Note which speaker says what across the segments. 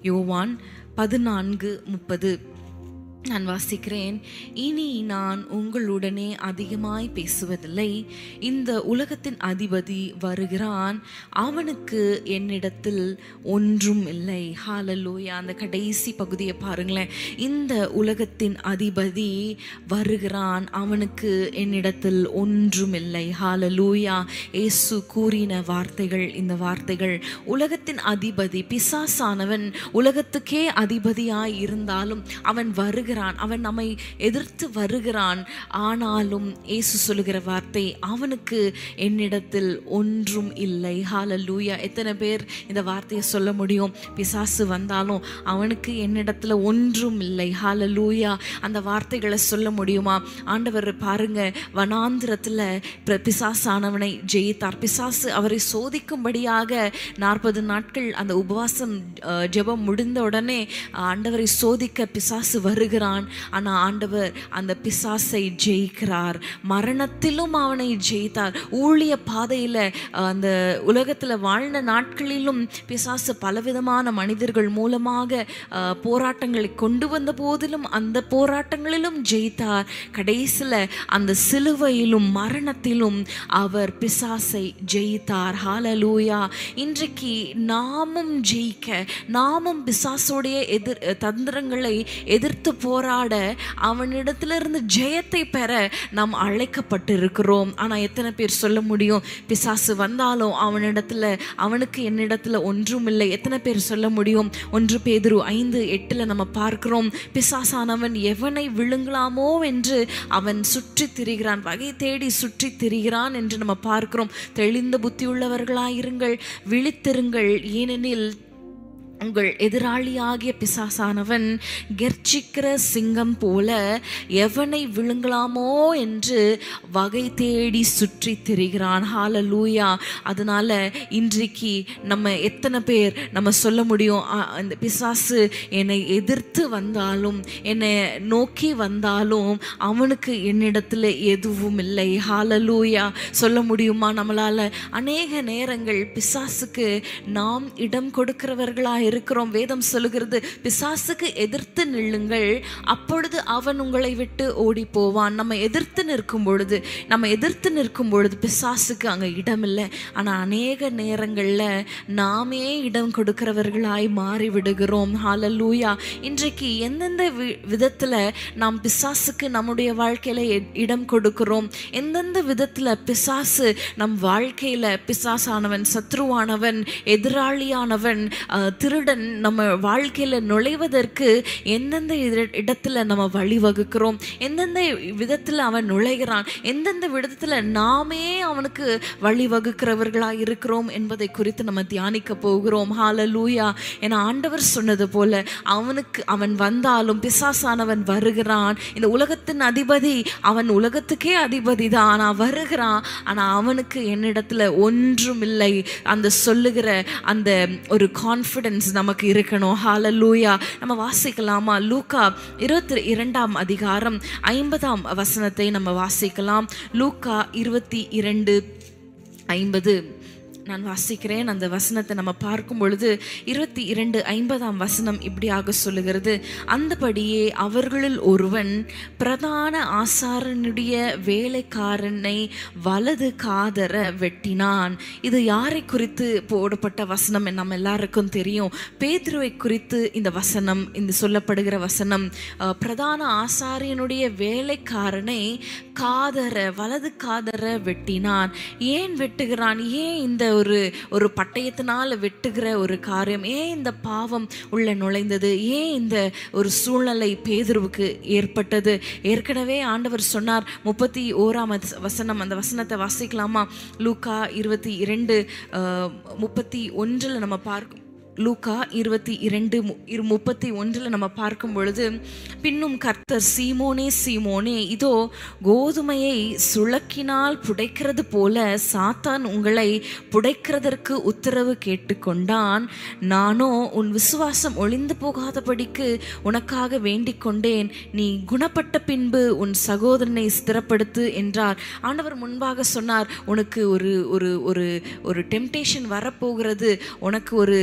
Speaker 1: யோவான் 14:30 நான் வாசிக்கிறேன். இனி நான் உங்களுடனே அதிகமாய் பேசுவதில்லை, இந்த உலகத்தின் அதிபதி வருகிறான், அவனுக்கு என்னிடத்தில் ஒன்றும் இல்லை. ஹல்லேலூயா. அந்த கடைசி பகுதியை பாருங்களேன். இந்த உலகத்தின் அதிபதி வருகிறான், அவனுக்கு என்னிடத்தில் ஒன்றும் இல்லை. ஹல்லேலூயா. இயேசு கூறின வார்த்தைகள் இந்த வார்த்தைகள். உலகத்தின் அதிபதி பிசாசானவன் உலகத்துக்கே அதிபதியாய் இருந்தாலும் அவன் வருகிறான், அவன் நம்மை எதிர்த்து வருகிறான். ஆனாலும் இயேசு சொல்லுகிற வார்த்தை, அவனுக்கு என்னிடத்தில் ஒன்றும் இல்லை. ஹல்லேலூயா. எத்தனை பேர் இந்த வார்த்தையை சொல்ல முடியும்? பிசாசு வந்தாலும் அவனுக்கு என்னிடத்துல ஒன்றும் இல்லை. ஹல்லேலூயா. அந்த வார்த்தைகளை சொல்ல முடியுமா? ஆண்டவர் பாருங்க, வனாந்திரத்துல பிசாசானவனை ஜெயித்தார். பிசாசு அவரை சோதிக்கும்படியாக 40 நாட்கள் அந்த உபவாசம் ஜெபம் முடிந்த உடனே ஆண்டவரை சோதிக்க பிசாசு வருகிறான். ஆனா ஆண்டவர் அந்த பிசாசை ஜெயிக்கிறார். மரணத்திலும் அவனை ஜெயித்தார். ஊழிய பாதையில அந்த உலகத்துல வாழ்ந்த நாட்களிலும் பிசாசு பலவிதமான மனிதர்கள் மூலமாக போராட்டங்களை கொண்டு வந்த போதிலும் அந்த போராட்டங்களிலும் ஜெயித்தார். கடைசியில அந்த சிலுவையிலும் மரணத்திலும் அவர் பிசாசை ஜெயித்தார். ஹல்லேலூயா. இன்றைக்கு நாமும் ஜெயிக்க, நாமும் பிசாசோடைய தந்திரங்களை எதிர்த்து போராட, அவனிடத்திலிருந்து ஜெயத்தை பெற நாம் அழைக்கப்பட்டிருக்கிறோம். ஆனா எத்தனை பேர் சொல்ல முடியும், பிசாசு வந்தாலும் அவனுக்கு என்னிடத்துல ஒன்றும் இல்லை? எத்தனை பேர் சொல்ல முடியும்? 1 பேதுரு 5:8 நம்ம பார்க்கிறோம், பிசாசானவன் எவனை விழுங்கலாமோ என்று அவன் சுற்றி திரிகிறான், வகை தேடி சுற்றி திரிகிறான் என்று நம்ம பார்க்கிறோம். தெளிந்த புத்தியுள்ளவர்களாயிருங்கள், விழித்திருங்கள், ஏனெனில் உங்கள் எதிராளியாகிய பிசாசானவன் கெர்ச்சிக்கிற சிங்கம் போல எவனை விழுங்கலாமோ என்று வகை தேடி சுற்றி திரிகிறான். ஹல்லேலூயா. அதனால இன்றைக்கு நம்ம எத்தனை பேர் நம்ம சொல்ல முடியும், அந்த பிசாசு என்னை எதிர்த்து வந்தாலும் என்னை நோக்கி வந்தாலும் அவனுக்கு என்னிடத்துல எதுவும் இல்லை. ஹல்லேலூயா. சொல்ல முடியுமா நம்மளால? அநேக நேரங்கள் பிசாசுக்கு நாம் இடம் கொடுக்கிறவர்களா இருக்கிறோம். வேதம் சொல்லுகிறது, பிசாசுக்கு எதிர்த்து நில்லுங்கள், அப்பொழுது அவன் உங்களை விட்டு ஓடி போவான். நம்ம எதிர்த்து நிற்கும் பொழுது பிசாசுக்கு அங்க இடம் இல்லை. ஆனா அநேக நேரங்கள்ல நாமே இடம் கொடுக்கிறவர்களாய் மாறி விடுகிறோம். ஹல்லேலூயா. இன்றைக்கு எந்தெந்த விதத்துல நாம் பிசாசுக்கு நம்முடைய வாழ்க்கையில இடம் கொடுக்கிறோம்? எந்தெந்த விதத்துல பிசாசு நம் வாழ்க்கையில, பிசாசானவன், சத்ருவானவன், எதிராளியானவன், திருடன் நம்ம வாழ்க்கையில நுழைவதற்கு எந்தெந்த இடத்துல நம்ம வழிவகுக்கிறோம்? எந்தெந்த விதத்துல அவன் நுழைகிறான்? எந்தெந்த விதத்துல நாமே அவனுக்கு வழிவகுக்கிறவர்களா இருக்கிறோம் என்பதை குறித்து நம்ம தியானிக்க போகிறோம். ஹல்லேலூயா. ஏன்னா ஆண்டவர் சொன்னது போல, அவன் வந்தாலும், பிசாசானவன் வருகிறான், இந்த உலகத்தின் அதிபதி, அவன் உலகத்துக்கே அதிபதி தான், ஆனா வருகிறான், ஆனா அவனுக்கு என்னிடத்துல ஒன்றும் இல்லை. அந்த சொல்லுகிற அந்த ஒரு கான்ஃபிடன்ஸ் நமக்கு இருக்கணும். ஹல்லேலூயா. நம்ம வாசிக்கலாமா? லூக்கா 22 50 வசனத்தை நம்ம வாசிக்கலாம். லூக்கா 22:50 நான் வாசிக்கிறேன். அந்த வசனத்தை நம்ம பார்க்கும் பொழுது 22:50 இப்படியாக சொல்லுகிறது, அந்தபடியே அவர்களில் ஒருவன் பிரதான ஆசாரனுடைய வேலைக்காரனை வலது காதர வெட்டினான். இது யாரை குறித்து போடப்பட்ட வசனம்? நம்ம எல்லாருக்கும் தெரியும். பேதுருவை குறித்து இந்த வசனம், இந்த சொல்லப்படுகிற வசனம். பிரதான ஆசாரியனுடைய வேலைக்காரனை வலது காதர வெட்டினான். ஏன் வெட்டுகிறான்? ஏன் இந்த ஒரு பட்டயத்தினால வெட்டுகிற ஒரு காரியம்? ஏன் இந்த பாவம் உள்ள நுழைந்தது? ஏன் இந்த ஒரு சூழ்நிலை பேதுருவுக்கு ஏற்பட்டது? ஏற்கனவே ஆண்டவர் சொன்னார். 31 அந்த வசனத்தை வாசிக்கலாமா? லூக்கா 22:31 நம்ம பார்க்கும். லூக்கா 22:31 நம்ம பார்க்கும் பொழுது, பின்னும் கர்த்தர், சீமோனே சீமோனே, இதோ கோதுமையை சுளக்கினால் புடைக்கிறது போல சாத்தான் உங்களை புடைக்கிறதற்கு உத்தரவு கேட்டுக்கொண்டான். நானோ உன் விசுவாசம் ஒளிந்து போகாதபடிக்கு உனக்காக வேண்டிக் கொண்டேன். நீ குணப்பட்ட பின்பு உன் சகோதரனை ஸ்திரப்படுத்து என்றார். ஆண்டவர் முன்பாக சொன்னார், உனக்கு ஒரு ஒரு ஒரு ஒரு டெம்டேஷன் வரப்போகிறது, உனக்கு ஒரு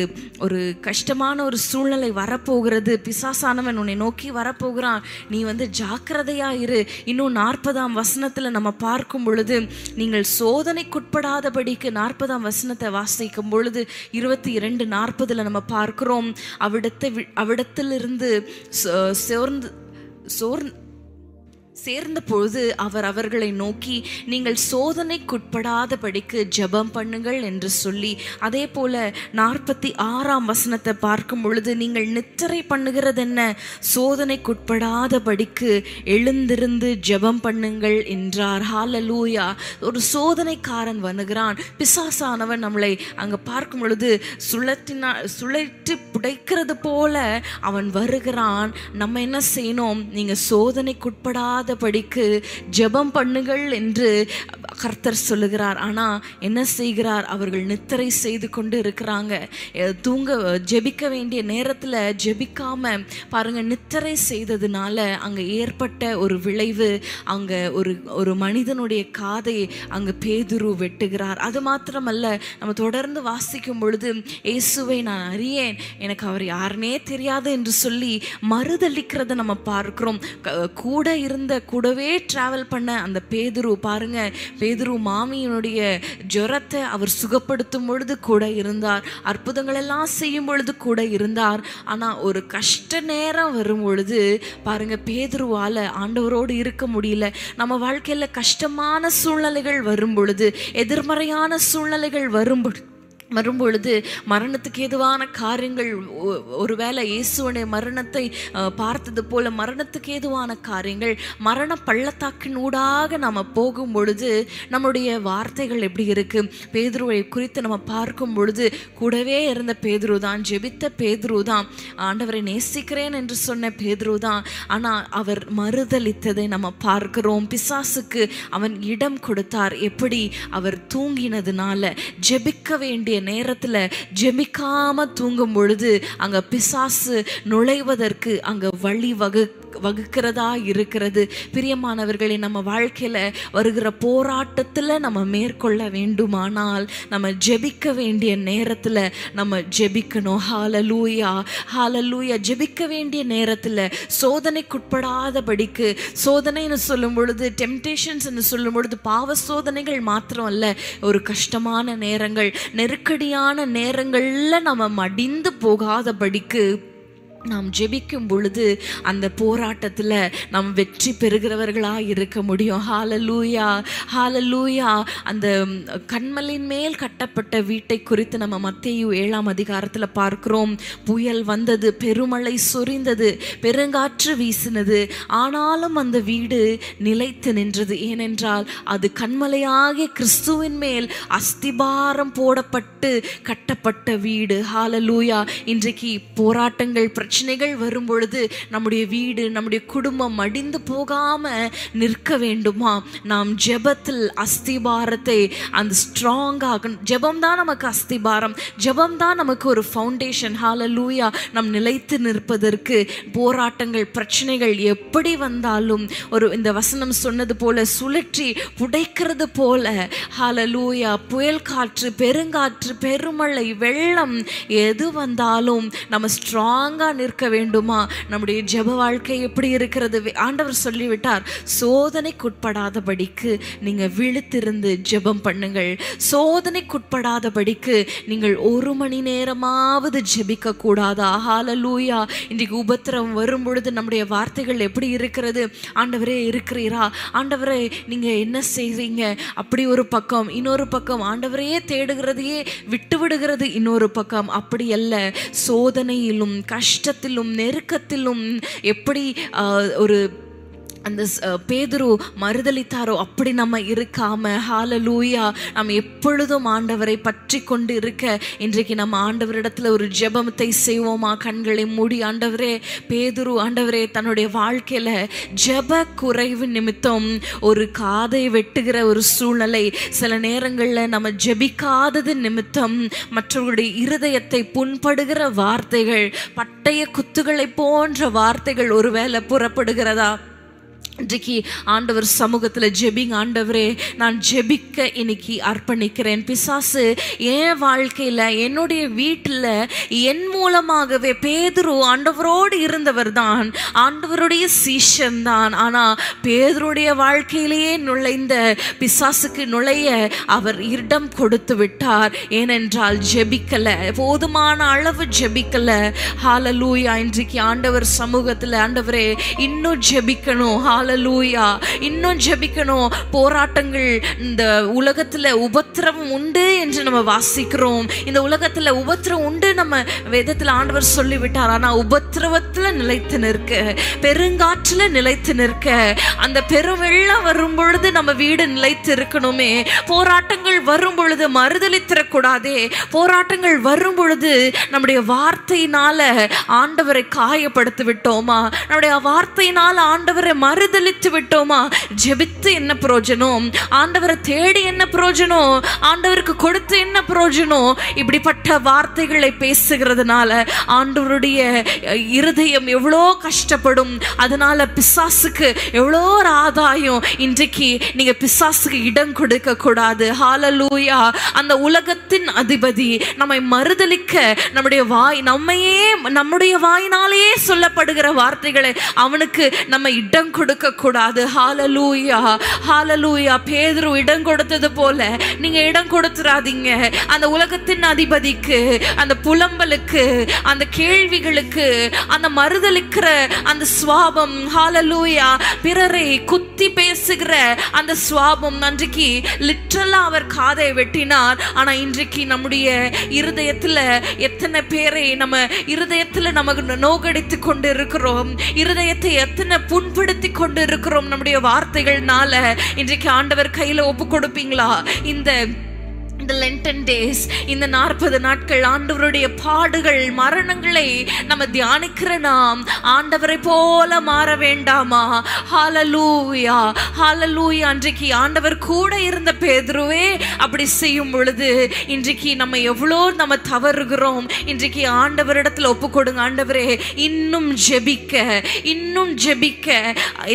Speaker 1: ஒரு கஷ்டமான ஒரு சூழ்நிலை வரப்போகிறது, பிசாசானவன் உன்னை நோக்கி வரப்போகிறான், நீ ஜாக்கிரதையா இரு. இன்னும் 40ஆம் வசனத்துல நம்ம பார்க்கும் பொழுது, நீங்கள் சோதனைக்குட்படாதபடிக்கு 40ஆம் வசனத்தை வாசிக்கும் பொழுது 22:40 நம்ம பார்க்கிறோம், அவிடத்திலிருந்து சேர்ந்த பொழுது அவர் அவர்களை நோக்கி, நீங்கள் சோதனைக்குட்படாதபடிக்கு ஜெபம் பண்ணுங்கள் என்று சொல்லி, அதே போல 46ஆம் வசனத்தை பார்க்கும் பொழுது, நீங்கள் நித்திரை பண்ணுகிறது என்ன, சோதனைக்குட்படாதபடிக்கு எழுந்திருந்து ஜெபம் பண்ணுங்கள் என்றார். ஹல்லேலூயா. ஒரு சோதனைக்காரன் வருகிறான், பிசாசானவன் நம்மளை அங்க பார்க்கும் பொழுது சுழற்றி புடைக்கிறது போல அவன் வருகிறான். நம்ம என்ன செய்யணும், நீங்க சோதனைக்குட்படாத படிக்கு ஜெபம் பண்ணுங்கள் என்று கர்த்தர் சொல்லுகிறார். ஆனா என்ன செய்கிறார், அவர்கள் நித்திரை செய்து கொண்டு இருக்கிறாங்க. ஜெபிக்க வேண்டிய நேரத்துல ஜெபிக்காம பாருங்க, நித்திரை செய்ததுனால அங்க ஏற்பட்ட ஒரு விளைவு, அங்க ஒரு மனிதனுடைய காதை அங்க பேதுரு வெட்டுகிறார். அது மாத்திரமல்ல, நம்ம தொடர்ந்து வாசிக்கும் பொழுது, இயேசுவை நான் அறியேன், எனக்கு அவர் யாருனே தெரியாது என்று சொல்லி மறுதளிக்கிறத நம்ம பார்க்கிறோம். கூடவே டிராவல் பண்ண அந்த பேதுரு பாருங்க, பேதுரு மாமியினுடைய ஜுரத்தை அவர் சுகப்படுத்தும் பொழுது கூட இருந்தார், அற்புதங்கள் எல்லாம் செய்யும் பொழுது கூட இருந்தார். ஆனா ஒரு கஷ்ட நேரம் வரும் பொழுது பாருங்க, பேதுருவால ஆண்டவரோடு இருக்க முடியல. நம்ம வாழ்க்கையில கஷ்டமான சூழ்நிலைகள் வரும் பொழுது, எதிர்மறையான சூழ்நிலைகள் வரும்பொழுது மரணத்துக்கு ஏதுவான காரியங்கள், ஒருவேளை இயேசுடைய மரணத்தை பார்த்தது போல மரணத்துக்கு ஏதுவான காரியங்கள், மரண பள்ளத்தாக்கின் ஊடாக நம்ம போகும் பொழுது நம்முடைய வார்த்தைகள் எப்படி இருக்கு, பேதுருவை குறித்து நம்ம பார்க்கும் பொழுது, கூடவே இருந்த பேதுரு தான், ஜெபித்த பேதுரு தான், ஆண்டவரை நேசிக்கிறேன் என்று சொன்ன பேதுரு தான். ஆனால் அவர் மறுதளித்ததை நம்ம பார்க்கிறோம். பிசாசுக்கு அவன் இடம் கொடுத்தார். எப்படி, அவர் தூங்கினதுனால. ஜெபிக்க வேண்டிய நேரத்துல ஜெபிக்காம தூங்கும் பொழுது அங்க பிசாசு நுழைவதற்கு அங்க வழி வகுக்கிறதா இருக்கிறது. பிரியமானவர்களே, நம்ம வாழ்க்கையில வருகிற போராட்டத்துல நம்ம மேற்கொள்ள வேண்டுமானால் நம்ம ஜெபிக்க வேண்டிய நேரத்துல நம்ம ஜெபிக்கணும். ஹல்லேலூயா, ஹல்லேலூயா. ஜெபிக்க வேண்டிய நேரத்துல சோதனைக்குட்படாதபடிக்கு, சோதனைன்னு சொல்லும் பொழுது, டெம்டேஷன்ஸ் என்று சொல்லும் பொழுது பாவ சோதனைகள் மாத்திரம் அல்ல, ஒரு கஷ்டமான நேரங்கள், நெருக்கடியான நேரங்கள்ல நம்ம மடிந்து போகாதபடிக்கு நாம் ஜெபிக்கும் பொழுது அந்த போராட்டத்துல நாம் வெற்றி பெறுகிறவர்களாக இருக்க முடியும். ஹல்லேலூயா, ஹல்லேலூயா. அந்த கன்மலையின் மேல் கட்டப்பட்ட வீட்டை குறித்து நம்ம மத்தேயு 7ஆம் அதிகாரத்துல பார்க்கிறோம். புயல் வந்தது, பெருமழை சொரிந்தது, பெருங்காற்று வீசினது, ஆனாலும் அந்த வீடு நிலைத்து நின்றது. ஏனென்றால் அது கன்மலையாகிய கிறிஸ்துவின் மேல் அஸ்திபாரம் போடப்பட்டு கட்டப்பட்ட வீடு. ஹல்லேலூயா. இன்றைக்கு போராட்டங்கள், பிரச்சனைகள் வரும் பொழுது நம்முடைய வீடு, நம்முடைய குடும்பம் மடிந்து போகாம நிற்க வேண்டுமா? நாம் ஜெபத்தில் அஸ்திபாரத்தை அந்த ஸ்ட்ராங்காக, ஜெபம் தான் நமக்கு அஸ்திபாரம், ஜெபம் தான் நமக்கு ஒரு ஃபவுண்டேஷன். ஹல்லேலூயா. நம் நிலைத்து நிற்பதற்கு போராட்டங்கள், பிரச்சனைகள் எப்படி வந்தாலும், இந்த வசனம் சொன்னது போல சுழற்றி புடைக்கிறது போல, ஹல்லேலூயா, புயல் காற்று, பெருங்காற்று, பெருமழை, வெள்ளம் எது வந்தாலும் நம்ம ஸ்ட்ராங்கா நிற்க வேண்டுமா? நம்முடைய ஜெப வாழ்க்கை எப்படி இருக்கிறது? ஆண்டவர் சொல்லிவிட்டார், சோதனைக்குட்படாதபடிக்கு நீங்க விழித்திருந்து ஜெபம் பண்ணுங்கள். சோதனைக்குட்படாதபடிக்கு நீங்கள் 1 மணி நேரமாவது ஜெபிக்க கூடாதா? ஹல்லேலூயா. இன்றைக்கு உபத்திரம் வரும் பொழுது நம்முடைய வார்த்தைகள் எப்படி இருக்கிறது? ஆண்டவரே இருக்கிறீரா? ஆண்டவரே நீங்க என்ன செய்றீங்க? அப்படி ஒரு பக்கம். இன்னொரு பக்கம் ஆண்டவரையே தேடுகிறதையே விட்டு விடுகிறது இன்னொரு பக்கம். அப்படி அல்ல, சோதனையிலும் கஷ்டத்திலும் நெருக்கத்திலும் எப்படி ஒரு அந்த பேதுரு மறுதளித்தாரோ அப்படி நம்ம இருக்காம, ஹல்லேலூயா, நம்ம எப்பொழுதும் ஆண்டவரை பற்றி கொண்டு இருக்க இன்றைக்கு நம்ம ஆண்டவரிடத்துல ஒரு ஜெபத்தை செய்வோமா? கண்களை மூடி, ஆண்டவரே, பேதுரு ஆண்டவரே தன்னுடைய வாழ்க்கையில ஜெப குறைவு நிமித்தம் ஒரு காதை வெட்டுகிற ஒரு சூழ்நிலை, சில நேரங்கள்ல நம்ம ஜெபிக்காதது நிமித்தம் மற்றவர்களுடைய இருதயத்தை புண்படுகிற வார்த்தைகள், பட்டய குத்துகளை போன்ற வார்த்தைகள் ஒருவேளை புறப்படுகிறதா? இன்றைக்கு ஆண்டவர் சமூகத்தில் ஜெபிங்க. ஆண்டவரே, நான் ஜெபிக்க இன்னைக்கு அர்ப்பணிக்கிறேன். பிசாசு என் வாழ்க்கையில், என்னுடைய வீட்டில் என் மூலமாகவே, பேதுரு ஆண்டவரோடு இருந்தவர் தான், ஆண்டவருடைய சீஷன் தான். ஆனால் பேதுருடைய வாழ்க்கையிலேயே நுழைந்த பிசாசுக்கு நுழைய அவர் இடம் கொடுத்து விட்டார். ஏனென்றால் ஜெபிக்கல, போதுமான அளவு ஜெபிக்கல. ஹல்லேலூயா. இன்றைக்கு ஆண்டவர் சமூகத்தில், ஆண்டவரே இன்னும் ஜெபிக்கணும், ஹல்லேலூயா, இன்னும் ஜெபிக்கணும். போராட்டங்கள், இந்த உலகத்துல உபத்திரவம் உண்டு என்று நம்ம வாசிக்கிறோம். இந்த உலகத்துல உபத்திரவம் உண்டு நம்ம வேதத்துல ஆண்டவர் சொல்லிவிட்டார். ஆனா உபத்திரவத்துல நிலைத்து நிற்க, பெருங்காற்றுல நிலைத்து நிற்க, அந்த பெருவெள்ளம் வரும் பொழுது நம்ம வீடு நிலைத்து இருக்கணுமே. போராட்டங்கள் வரும் பொழுது மறுதலித்திடக்கூடாதே. போராட்டங்கள் வரும் பொழுது நம்முடைய வார்த்தையினால ஆண்டவரை காயப்படுத்தி விட்டோமா, நம்முடைய வார்த்தையினால ஆண்டவரை மறுதலித்து விட்டோமா, ஜெபித்து என்ன பிரயோஜனம், ஆண்டவரை தேடி என்ன பிரயோஜனம், ஆண்டவருக்கு கொடுத்து என்ன பிரயோஜனம்? இப்படிப்பட்ட வார்த்தைகளை பேசுகிறதுனால ஆண்டவருடைய இருதயம் எவ்வளோ கஷ்டப்படும். அதனால பிசாசுக்கு எவ்வளோ ஒரு ஆதாயம். இன்றைக்கு நீங்க பிசாசுக்கு இடம் கொடுக்க கூடாது. ஹல்லேலூயா. அந்த உலகத்தின் அதிபதி நம்மை மறுதலிக்க, நம்முடைய வாய், நம்முடைய வாயினாலேயே சொல்லப்படுகிற வார்த்தைகளை அவனுக்கு நம்ம இடம் கொடுக்க கூடாது. ஹல்லேலூயா, ஹல்லேலூயா. பேதுரு இடம் கொடுத்தது போல நீங்க இடம் கொடுத்துறாதீங்க. அந்த உலகத்தின் அதிபதிக்கு, அந்த புலம்பலுக்கு, அந்த கேள்விகளுக்கு, அந்த மறுதலிக்கிற அந்த சுவாபம், ஹல்லேலூயா, பிறரை குத்தி பேசுகிற அந்த சுவாபம், அன்றைக்கு லிட்டரலா அவர் காதை வெட்டினார். ஆனா இன்றைக்கு நம்முடைய இருதயத்துல எத்தனை பேரை நம்ம இருதயத்துல நமக்கு நோகடித்து கொண்டு இருக்கிறோம், இருதயத்தை எத்தனை புண்படுத்தி கொண்டு இருக்கிறோம் நம்முடைய வார்த்தைகள்னால. இன்றைக்கு ஆண்டவர் கையில ஒப்பு கொடுப்பீங்களா? இந்த லென்டன் டேஸ், இந்த 40 நாட்கள் ஆண்டவருடைய பாடுகள், மரணங்களை நம்ம தியானிக்கிற நாம் ஆண்டவரை போல மாற வேண்டாமா? ஹல்லேலூயா, ஹல்லேலூயா. அன்றைக்கு ஆண்டவர் கூட இருந்த பேதுருவே அப்படி செய்யும் பொழுது இன்றைக்கு நம்ம எவ்வளோ நம்ம தவறுகிறோம். இன்றைக்கு ஆண்டவரிடத்துல ஒப்பு கொடுங்க. ஆண்டவரே, இன்னும் ஜெபிக்க, இன்னும் ஜெபிக்க.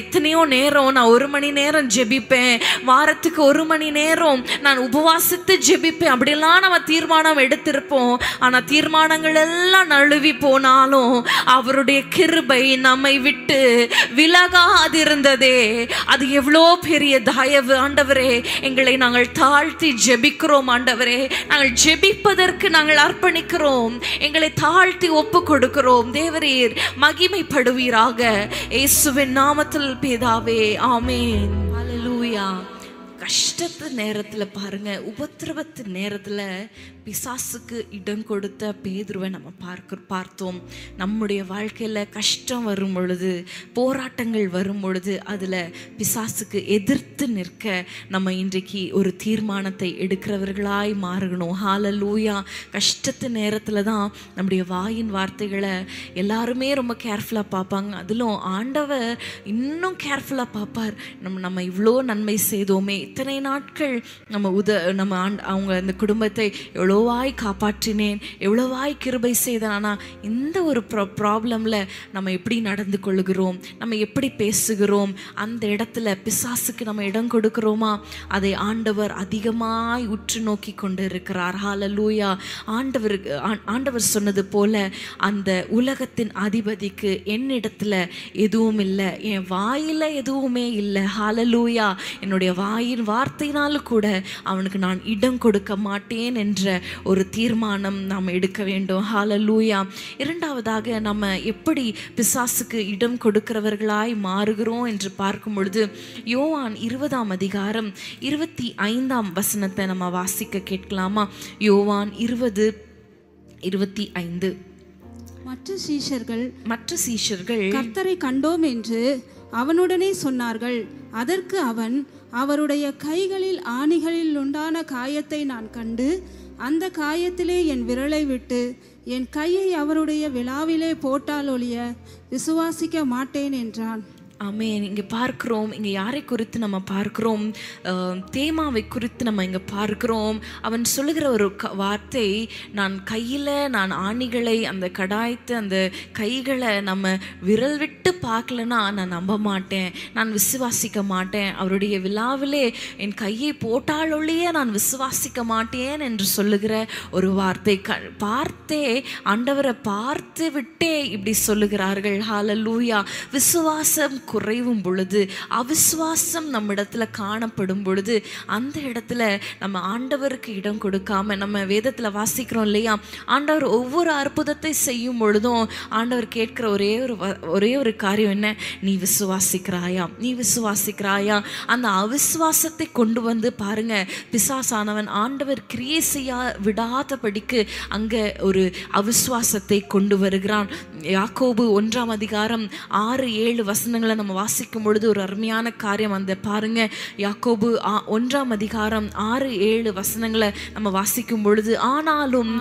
Speaker 1: எத்தனையோ நேரம் நான் 1 மணி நேரம் ஜெபிப்பேன், வாரத்துக்கு 1 மணி நேரம் நான் உபவாசித்து ஜெபிப்பேன். அப்படியெல்லாம் நம்ம தீர்மானம் எடுத்திருப்போம். ஆனா தீர்மானங்கள் எல்லாம் நழுவி போனாலும் அவருடைய கிருபை நம்மை விட்டு விலகாதிருந்ததே. அது எவ்வளோ பெரிய தயவு. ஆண்டவரே, எங்களை நாங்கள் தாழ்த்தி ஜெபிக்கிறோம். ஆண்டவரே, நாங்கள் ஜெபிப்பதற்கு நாங்கள் அர்ப்பணிக்கிறோம். எங்களை தாழ்த்தி ஒப்பு கொடுக்கிறோம். தேவரீர் மகிமைப்படுவீராக. இயேசுவின் நாமத்தில் பிதாவே, ஆமென். ஹல்லேலூயா. கஷ்டத்து நேரத்தில் பாருங்க, உபத்திரவத்து நேரத்தில் பிசாசுக்கு இடம் கொடுத்த பேதுருவை நம்ம பார்த்தோம். நம்முடைய வாழ்க்கையில் கஷ்டம் வரும் பொழுது, போராட்டங்கள் வரும் பொழுது அதில் பிசாசுக்கு எதிர்த்து நிற்க நம்ம இன்றைக்கு ஒரு தீர்மானத்தை எடுக்கிறவர்களாய் மாறணும். ஹல்லேலூயா. கஷ்டத்து நேரத்தில் தான் நம்முடைய வாயின் வார்த்தைகளை எல்லாருமே ரொம்ப கேர்ஃபுல்லாக பார்ப்பாங்க. அதிலும் ஆண்டவர் இன்னும் கேர்ஃபுல்லாக பார்ப்பார். நம்ம இவ்வளோ நன்மை செய்தோமே, இத்தனை நாட்கள் நம்ம அவங்க அந்த குடும்பத்தை எவ்வளோவாய் காப்பாற்றினேன், எவ்வளோவாய் கிருபை செய்தேன். ஆனால் இந்த ஒரு ப்ராப்ளமில் நம்ம எப்படி நடந்து கொள்கிறோம், நம்ம எப்படி பேசுகிறோம், அந்த இடத்துல பிசாசுக்கு நம்ம இடம் கொடுக்கிறோமா? அதை ஆண்டவர் அதிகமாய் உற்று நோக்கி கொண்டு இருக்கிறார். ஹல்லேலூயா. ஆண்டவர் சொன்னது போல அந்த உலகத்தின் அதிபதிக்கு என்னிடத்துல எதுவும் இல்லை, என் வாயில எதுவுமே இல்லை. ஹல்லேலூயா. என்னுடைய வாயின் வார்த்தையினாலும் கூட அவனுக்கு நான் இடம் கொடுக்க மாட்டேன் என்ற ஒரு தீர்மானம் நாம் எடுக்க வேண்டும். ஹல்லேலூயா. இரண்டாவதாக, நம்ம எப்படி பிசாசுக்கு இடம் கொடுக்கிறவர்களாய் மாறுகிறோம் என்று பார்க்கும் பொழுது, யோவான் 20ஆம் அதிகாரம் 25ஆம் வசனத்தை நம்ம வாசிக்க கேட்கலாமா? யோவான் 20:25. மற்ற சீஷர்கள்
Speaker 2: கர்த்தரை கண்டோம் என்று அவனுடனே சொன்னார்கள். அதற்கு அவன், அவருடைய கைகளில் ஆணிகளில் உண்டான காயத்தை நான் கண்டு, அந்த காயத்திலே என் விரலை விட்டு என் கையை அவருடைய விலாவிலே போட்டால் ஒழிய விசுவாசிக்க மாட்டேன் என்றான்.
Speaker 1: ஆமென். இங்கே பார்க்கிறோம், இங்கே யாரை குறித்து நம்ம பார்க்கிறோம்? தேமாவை குறித்து நம்ம இங்கே பார்க்கிறோம். அவன் சொல்லுகிற ஒரு வார்த்தை, நான் ஆணிகளை அந்த கடாய்த்து அந்த கைகளை நம்ம விரல் விட்டு பார்க்கலன்னா நான் நம்ப மாட்டேன், நான் விசுவாசிக்க மாட்டேன். அவருடைய விழாவிலே என் கையை போட்டாலொழிய நான் விசுவாசிக்க மாட்டேன் என்று சொல்லுகிற ஒரு வார்த்தை. பார்த்தே ஆண்டவரை பார்த்து விட்டே இப்படி சொல்லுகிறார்கள். ஹல்லேலூயா. விசுவாசம் குறைவும் பொழுது, அவிசுவாசம் நம்ம இடத்துல காணப்படும் பொழுது, அந்த இடத்துல நம்ம ஆண்டவருக்கு இடம் கொடுக்காம, நம்ம வேதத்துல வாசிக்கிறோம் இல்லையா, ஆண்டவர் ஒவ்வொரு அற்புதத்தை செய்யும் பொழுதும் ஆண்டவர் கேட்கிற ஒரே ஒரு காரியம் என்ன? நீ விசுவாசிக்கிறாயா, நீ விசுவாசிக்கிறாயா? அந்த அவிசுவாசத்தை கொண்டு வந்து பாருங்க, பிசாசானவன் ஆண்டவர் கிரியை செய்ய விடாதபடிக்கு அங்க ஒரு அவிசுவாசத்தை கொண்டு வருகிறான். யாக்கோபு 1ஆம் அதிகாரம் 6-7 வசனங்களை நம்ம வாசிக்கும் பொழுது ஒரு அருமையான காரியம் அந்த பாருங்க. யாக்கோபு 1ஆம் அதிகாரம் 6-7 வசனங்களை நம்ம வாசிக்கும் பொழுது, ஆனாலும்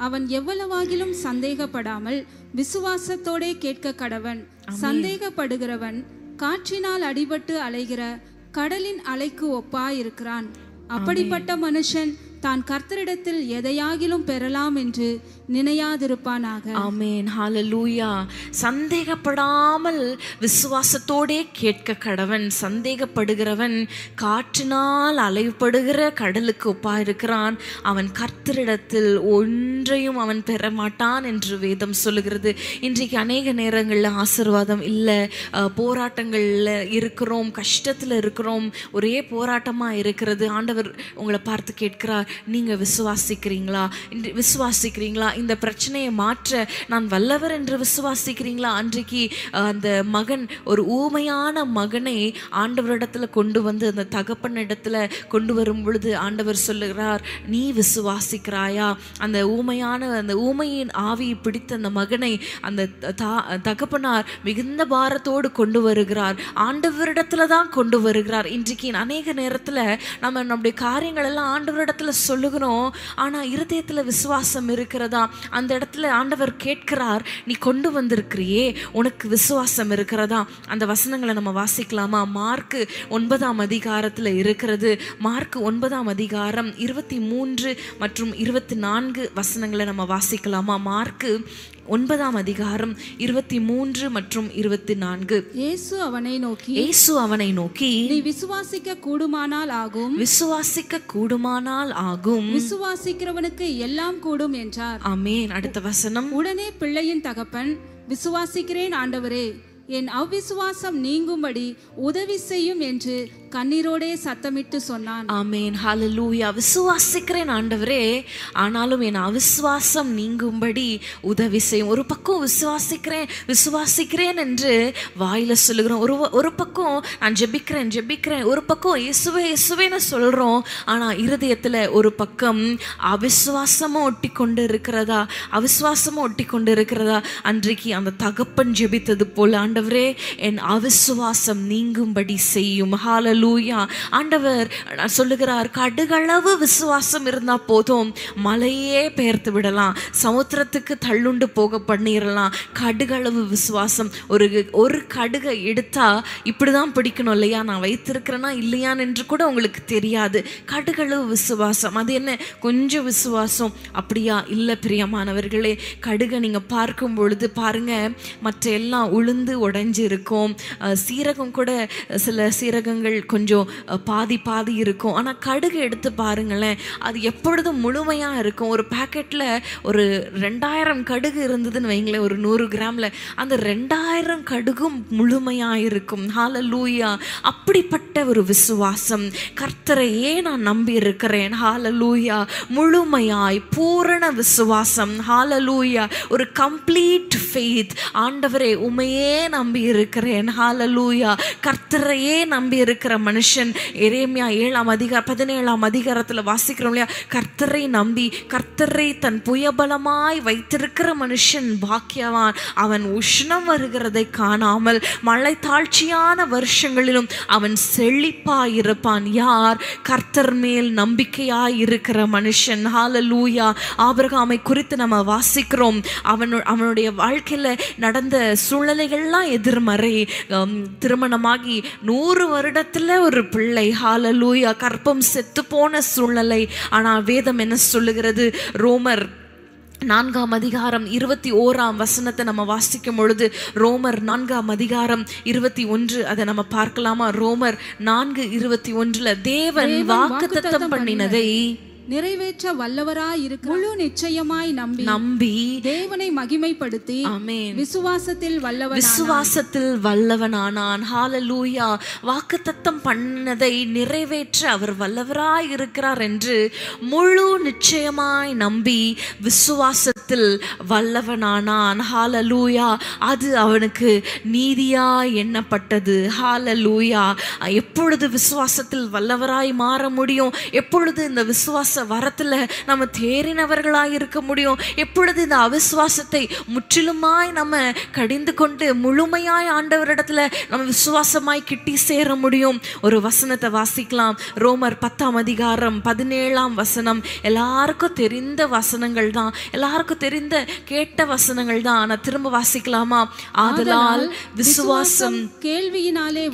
Speaker 2: அவன் எவ்வளவாகிலும் சந்தேகப்படாமல் விசுவாசத்தோடே கேட்க கடவன். சந்தேகப்படுகிறவன் காற்றினால் அடிபட்டு அலைகிற கடலின் அலைக்கு ஒப்பாயிருக்கிறான். அப்படிப்பட்ட மனுஷன் தான் கர்த்தரிடத்தில் எதையாகிலும் பெறலாம் என்று நினையாதிருப்பானாக.
Speaker 1: ஆமென். ஹல்லேலூயா. சந்தேகப்படாமல் விசுவாசத்தோடே கேட்க கடவன். சந்தேகப்படுகிறவன் காற்றினால் அலைப்படுகிற கடலுக்கு ஒப்பா இருக்கிறான். அவன் கர்த்தரிடத்தில் ஒன்றையும் அவன் பெற மாட்டான் என்று வேதம் சொல்லுகிறது. இன்றைக்கு அநேக நேரங்களில் ஆசீர்வாதம் இல்லை, போராட்டங்களில் இருக்கிறோம், கஷ்டத்தில் இருக்கிறோம், ஒரே போராட்டமாக இருக்கிறது. ஆண்டவர் உங்களை பார்த்து கேட்கிறார், நீங்க விசுவாசிக்கிறீங்களா? இந்த பிரச்சனையை மாற்ற நான் வல்லவர் என்று விசுவாசிக்கிறீங்களா? அன்றைக்கு அந்த மகன், ஒரு ஊமையான மகனை ஆண்டவரிடத்துல கொண்டு வந்து அந்த தகப்பன் இடத்துல கொண்டு வரும் பொழுது ஆண்டவர் சொல்லுகிறார், நீ விசுவாசிக்கிறாயா? அந்த ஊமையின் ஆவியை பிடித்த அந்த மகனை அந்த தகப்பனார் மிகுந்த பாரத்தோடு கொண்டு வருகிறார். ஆண்டவரிடத்துல தான் கொண்டு வருகிறார். இன்றைக்கு அநேக நேரத்துல நம்ம நம்முடைய காரியங்கள் எல்லாம் ஆண்டவரிடத்துல சொல்லுகிறோம், ஆனா இருதயத்துல விசுவாசம் இருக்கிறதா? அந்த இடத்துல ஆண்டவர் கேட்கிறார், நீ கொண்டு வந்திருக்கிறியே, உனக்கு விசுவாசம் இருக்கிறதா? அந்த வசனங்களை நம்ம வாசிக்கலாமா? மார்க் 9ஆம் அதிகாரத்துல இருக்கிறது. மார்க் 9ஆம் அதிகாரம் 23 மற்றும் 24 வசனங்களை நம்ம வாசிக்கலாமா? மார்க் 9ஆம் அதிகாரம் 23 மற்றும் 24.
Speaker 2: இயேசு அவனை நோக்கி நீ விசுவாசிக்க கூடுமானால் ஆகும், விசுவாசிக்கிறவனுக்கு எல்லாம் கூடும் என்றார்.
Speaker 1: ஆமென். அடுத்த வசனம்.
Speaker 2: உடனே பிள்ளையின் தகப்பன், விசுவாசிக்கிறேன் ஆண்டவரே, என் அவ்விசுவாசம் நீங்கும்படி உதவி செய்யும் என்று கண்ணீரோடே சத்தமிட்டு சொன்னான்.
Speaker 1: ஆமென். ஹல்லேலூயா. விசுவாசிக்கிறேன் ஆண்டவரே, ஆனாலும் என் அவிசுவாசம் நீங்கும்படி உதவி செய்யும். ஒரு பக்கம் விசுவாசிக்கிறேன் என்று வாயில சொல்லுகிறோம், ஒரு பக்கம் நான் ஜெபிக்கிறேன், ஒரு பக்கம் இயேசுவேன்னு சொல்றோம். ஆனா இருதயத்துல ஒரு பக்கம் அவிசுவாசமும் ஒட்டி கொண்டு இருக்கிறதா? அன்றைக்கு அந்த தகப்பன் ஜெபித்தது போல, ஆண்டவரே என் அவிசுவாசம் நீங்கும்படி செய்யும். ஹல்லேலூயா. ஆண்டவர் சொல்லுகிறார், கடுகளவு விசுவாசம் இருந்தா போதும், மலையே பெயர்த்து விடலாம், சமுத்திரத்துக்கு தள்ளுண்டு போக பண்ணிடலாம். கடுகளவு விசுவாசம். ஒரு கடுகை எடுத்தா இப்படிதான் பிடிக்கணும் இல்லையா? நான் வைத்திருக்கிறேன்னா இல்லையான்னு என்று கூட உங்களுக்கு தெரியாது. கடுகளவு விசுவாசம். அது என்ன, கொஞ்சம் விசுவாசம் அப்படியா? இல்லை பிரியமானவர்களே, கடுகை நீங்க பார்க்கும் பொழுது பாருங்க, மற்ற எல்லாம் உளுந்து உடைஞ்சு இருக்கும். சீரகம் கூட, சில சீரகங்கள் கொஞ்சம் பாதி இருக்கும். ஆனால் கடுகு எடுத்து பாருங்களேன், அது எப்பொழுதும் முழுமையாக இருக்கும். ஒரு பேக்கெட்டில் ஒரு 2000 கடுகு இருந்ததுன்னு வைங்களேன், ஒரு 100 கிராமில் அந்த 2000 கடுகும் முழுமையாக இருக்கும். ஹல்லேலூயா. அப்படிப்பட்ட ஒரு விசுவாசம். கர்த்தரையே நான் நம்பி இருக்கிறேன். ஹல்லேலூயா. முழுமையாய் பூரண விசுவாசம். ஹல்லேலூயா. ஒரு கம்ப்ளீட் ஃபெய்த். ஆண்டவரே உமையே நம்பி இருக்கிறேன். ஹல்லேலூயா. கர்த்தரையே நம்பி இருக்கிற மனுஷன். எரேமியா 17ஆம் அதிகாரத்துல வாசிக்கிறோம் இல்லையா, கர்த்தரை நம்பி கர்த்தரை தன் புயபலமாய் வைத்திருக்கிற மனுஷன் பாக்கியவான். அவன் உஷ்ணம் வருகிறதை காணாமல் மழை தாழ்ச்சியான வருஷங்களிலும் அவன் செழிப்பாயிருப்பான். யார்? கர்த்தர் மேல் நம்பிக்கையாய் இருக்கிற மனுஷன். ஹல்லேலூயா. ஆபிரகாமை குறித்து நம்ம வாசிக்கிறோம். அவனுடைய வாழ்க்கையில நடந்த சூழ்நிலைகள்லாம் எதிர்மறை. திருமணமாகி 100 வருடத்துல ஒரு பிள்ளை. ஹல்லேலூயா. கற்பம் செத்து போன சூழ்நிலை. ஆனால் வேதம் என்ன சொல்லுகிறது? ரோமர் 4ஆம் அதிகாரம் 21ஆம் வசனத்தை நம்ம வாசிக்கும் பொழுது, ரோமர் 4ஆம் அதிகாரம் 21 அதை நம்ம பார்க்கலாமா? ரோமர் 4:21 தேவன் வாக்குத்தத்தம் பண்ணினதை
Speaker 2: நிறைவேற்ற வல்லவராய் இருக்க முழு நிச்சயமாய் நம்பி தேவனை மகிமைப்படுத்தி விசுவாசத்தில் வல்லவனானான்.
Speaker 1: ஹல்லேலூயா. வாக்குத்தத்தம் பண்ணதை நிறைவேற்ற அவர் வல்லவராய் இருக்கிறார் என்று முழு நிச்சயமாய் நம்பி விசுவாசத்தில் வல்லவனானான். ஹல்லேலூயா. அது அவனுக்கு நீதியாய் எண்ணப்பட்டது. ஹல்லேலூயா. எப்பொழுது விசுவாசத்தில் வல்லவராய் மாற முடியும்? எப்பொழுது இந்த விசுவாச வரத்துல நம்ம தேறினவர்களாய் இருக்க முடியும்? எப்பொழுது இந்த அவிசுவாசத்தை முற்றிலுமாய் நம்ம கடிந்து கொண்டு முழுமையாய் ஆண்டவரிடத்துல நம்ம விசுவாசமாய் கிட்டி சேர முடியும்? ஒரு வசனத்தை வாசிக்கலாம். ரோமர் 10ஆம் அதிகாரம் 17ஆம் வசனம். எல்லாருக்கும் தெரிந்த வசனங்கள் தான், எல்லாருக்கும் தெரிந்த கேட்ட வசனங்கள் தான். ஆனா திரும்ப வாசிக்கலாமா? ஆதலால் விசுவாசம் கேள்வியினாலே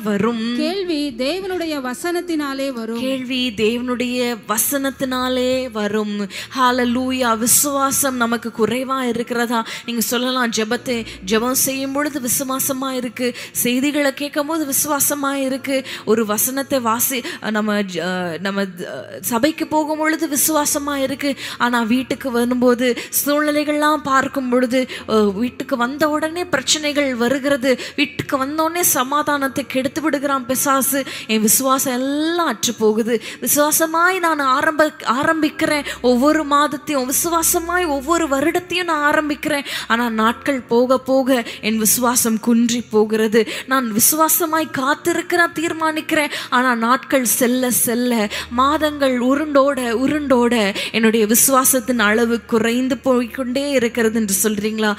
Speaker 1: வரும்,
Speaker 2: கேள்வி தேவனுடைய வசனத்தினாலே வரும்,
Speaker 1: கேள்வி தேவனுடைய வசனத்தினாலே வரும். ஹல்லேலூயா. விசுவாசம் நமக்கு குறைவா இருக்கிறதா? நீங்க சொல்லலாம், ஜெபம் செய்யும் பொழுது விசுவாசமா இருக்கு, செய்திகளை கேட்கும் போது விசுவாசமா இருக்கு, ஒரு வசனத்தை நம்ம சபைக்கு போகும் பொழுது விசுவாசமா இருக்கு. ஆனா வீட்டுக்கு வரும்போது சூழ்நிலைகள்லாம் பார்க்கும் பொழுது, வீட்டுக்கு வந்த உடனே பிரச்சனைகள் வருகிறது, வீட்டுக்கு வந்த உடனே சமாதானத்தை கெடுத்து விடுகிறான் பிசாசு. என் விசுவாசம் எல்லாம் அற்று போகுது. விசுவாசமாய் நான் ஆரம்பிக்கிறேன், ஒவ்வொரு மாதத்தையும் விசுவாசமாய் ஒவ்வொரு வருடத்தையும் நான் ஆரம்பிக்கிறேன். ஆனா நாட்கள் போக போக என் விசுவாசம் குன்றி போகிறது. நான் விசுவாசமாய் காத்திருக்கிறேன், தீர்மானிக்கிறேன். ஆனா நாட்கள் செல்ல செல்ல, மாதங்கள் உருண்டோட என்னுடைய விசுவாசத்தின் அளவு குறைந்து போய்கொண்டே இருக்கிறது என்று சொல்றீங்களா?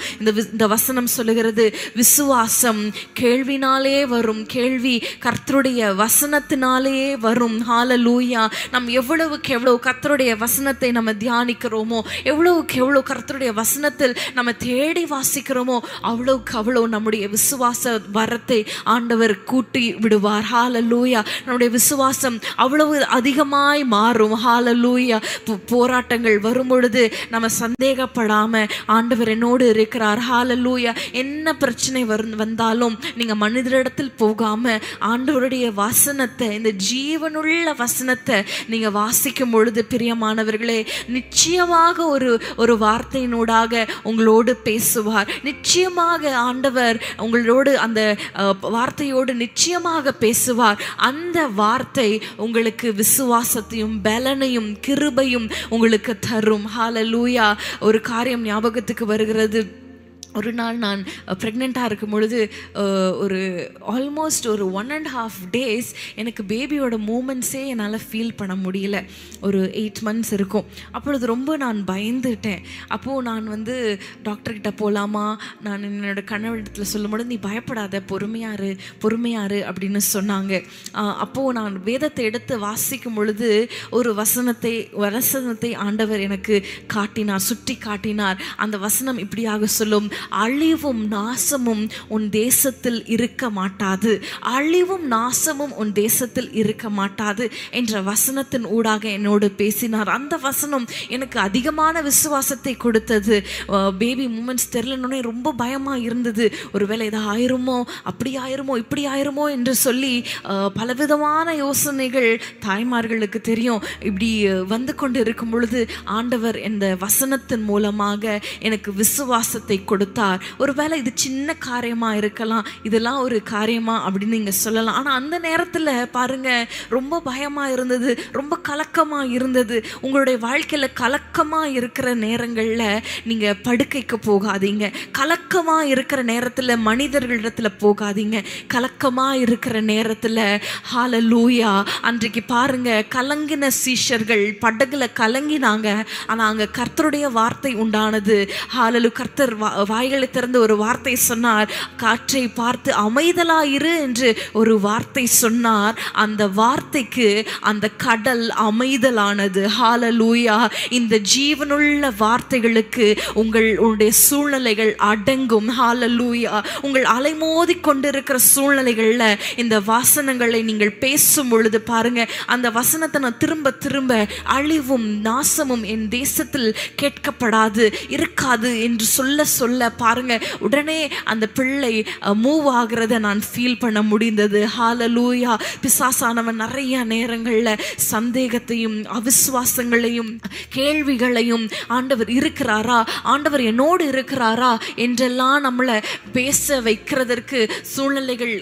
Speaker 1: இந்த வசனம் சொல்லுகிறது, விசுவாசம் கேள்வினாலே வரும், கேள்வி கர்த்தருடைய வசனத்தினாலே வரும். ஹல்லேலூயா. நம்ம எவ்வளவுக்கு எவ்வளவு கர்த்தருடைய வசனத்தை நம்ம தியானிக்கிறோமோ, எவ்வளவுக்கு எவ்வளவு கர்த்தருடைய வசனத்தில் நம்ம தேடி வாசிக்கிறோமோ, அவ்வளவுக்கு அவ்வளவு நம்முடைய விசுவாச வரத்தை ஆண்டவர் கூட்டி விடுவார். ஹல்லேலூயா. நம்முடைய விசுவாசம் அவ்வளவு அதிகமாய் மாறும். ஹல்லேலூயா. போராட்டங்கள் வரும் பொழுது நம்ம சந்தேகப்படாம, ஆண்டவர் என்னோடு இருக்கிறார். ஹல்லேலூயா. என்ன பிரச்சனை வந்தாலும் நீங்க மனிதரிடத்தில் போகாம ஆண்டவருடைய வசனத்தை, இந்த ஜீவனுள்ள வசனத்தை நீங்க வாசிக்கும் பொழுது, பிரியமானவர்களே, நிச்சயமாக ஒரு வார்த்தையினூடாக உங்களோடு பேசுவார். நிச்சயமாக ஆண்டவர் உங்களோடு அந்த வார்த்தையோடு நிச்சயமாக பேசுவார். அந்த வார்த்தை உங்களுக்கு விசுவாசத்தையும் பலனையும் கிருபையும் உங்களுக்கு தரும். ஹல்லேலூயா. ஒரு காரியம் ஞாபகத்துக்கு வருகிறது. ஒரு நாள் நான் ப்ரெக்னெண்ட்டாக இருக்கும் பொழுது ஒரு ஆல்மோஸ்ட் ஒரு 1.5 days எனக்கு பேபியோட மூமெண்ட்ஸே என்னால் ஃபீல் பண்ண முடியல. ஒரு 8 months இருக்கும். அப்பொழுது ரொம்ப நான் பயந்துட்டேன். அப்போது நான் டாக்டர்கிட்ட போகலாமா, நான் என்னோட கணவரிடத்தில் சொல்லும் பொழுது, நீ பயப்படாத, பொறுமையாரு அப்படின்னு சொன்னாங்க. அப்போது நான் வேதத்தை எடுத்து வாசிக்கும் பொழுது ஒரு வசனத்தை ஆண்டவர் எனக்கு காட்டினார், சுட்டி காட்டினார். அந்த வசனம் இப்படியாக சொல்லும், அழிவும் நாசமும் உன் தேசத்தில் இருக்க மாட்டாது, அழிவும் நாசமும் உன் தேசத்தில் இருக்க மாட்டாது என்ற வசனத்தின் ஊடாக என்னோடு பேசினார். அந்த வசனம் எனக்கு அதிகமான விசுவாசத்தை கொடுத்தது. பேபி மூமெண்ட்ஸ் தெரியலன்னே ரொம்ப பயமாக இருந்தது. ஒருவேளை இதை ஆயிருமோ, அப்படி ஆயிருமோ, இப்படி ஆயிருமோ என்று சொல்லி பலவிதமான யோசனைகள் தாய்மார்களுக்கு தெரியும். இப்படி வந்து கொண்டு இருக்கும் பொழுது ஆண்டவர் இந்த வசனத்தின் மூலமாக எனக்கு விசுவாசத்தை கொடுத்தார். கொடுத்தார். ஒருவேளை இது சின்ன காரியமா இருக்கலாம், இதெல்லாம் ஒரு காரியமா அப்படின்னு நீங்க சொல்லலாம். ஆனா அந்த நேரத்துல பாருங்க, ரொம்ப பயமா இருந்தது, ரொம்ப கலக்கமா இருந்தது. உங்களுடைய வாழ்க்கையில கலக்கமா இருக்கிற நேரங்கள்ல நீங்க படுக்கைக்கு போகாதீங்க. கலக்கமா இருக்கிற நேரத்துல மனிதர்களிடத்துல போகாதீங்க. கலக்கமா இருக்கிற நேரத்துல ஹல்லேலூயா, அன்றைக்கு பாருங்க கலங்கின சீஷர்கள் படகுல கலங்கினாங்க. ஆனா அங்க கர்த்தருடைய வார்த்தை உண்டானது. ஹல்லேலூயா, கர்த்தர் வாய்களை திறந்து ஒரு வார்த்தை சொன்னார். காற்றை பார்த்து அமைதலாயிரு என்று ஒரு வார்த்தை சொன்னார். அந்த வார்த்தைக்கு அந்த கடல் அமைதலானது. ஹல்லேலூயா, இந்த ஜீவனுள்ள வார்த்தைகளுக்கு உங்களுடைய சூழ்நிலைகள் அடங்கும். ஹல்லேலூயா, உங்கள் அலைமோதி கொண்டிருக்கிற சூழ்நிலைகள்ல இந்த வசனங்களை நீங்கள் பேசும் பொழுது பாருங்க, அந்த வசனத்தை நான் திரும்ப திரும்ப அழிவும் நாசமும் என் தேசத்தில் கேட்கப்படாது இருக்காது என்று சொல்ல சொல்ல பாருங்க, உடனே அந்த பிள்ளை மூவ் ஆகிறத நான் ஃபீல் பண்ண முடிந்தது. ஹல்லேலூயா, பிசாசானவன் நிறைய நேரங்கள்ல சந்தேகத்தையும் அவிசுவாசங்களையும் கேள்விகளையும், ஆண்டவர் இருக்கிறாரா, ஆண்டவர் என்னோடு இருக்கிறாரா என்றெல்லாம் நம்மளை பேச வைக்கிறதற்கு சூழ்நிலைகள்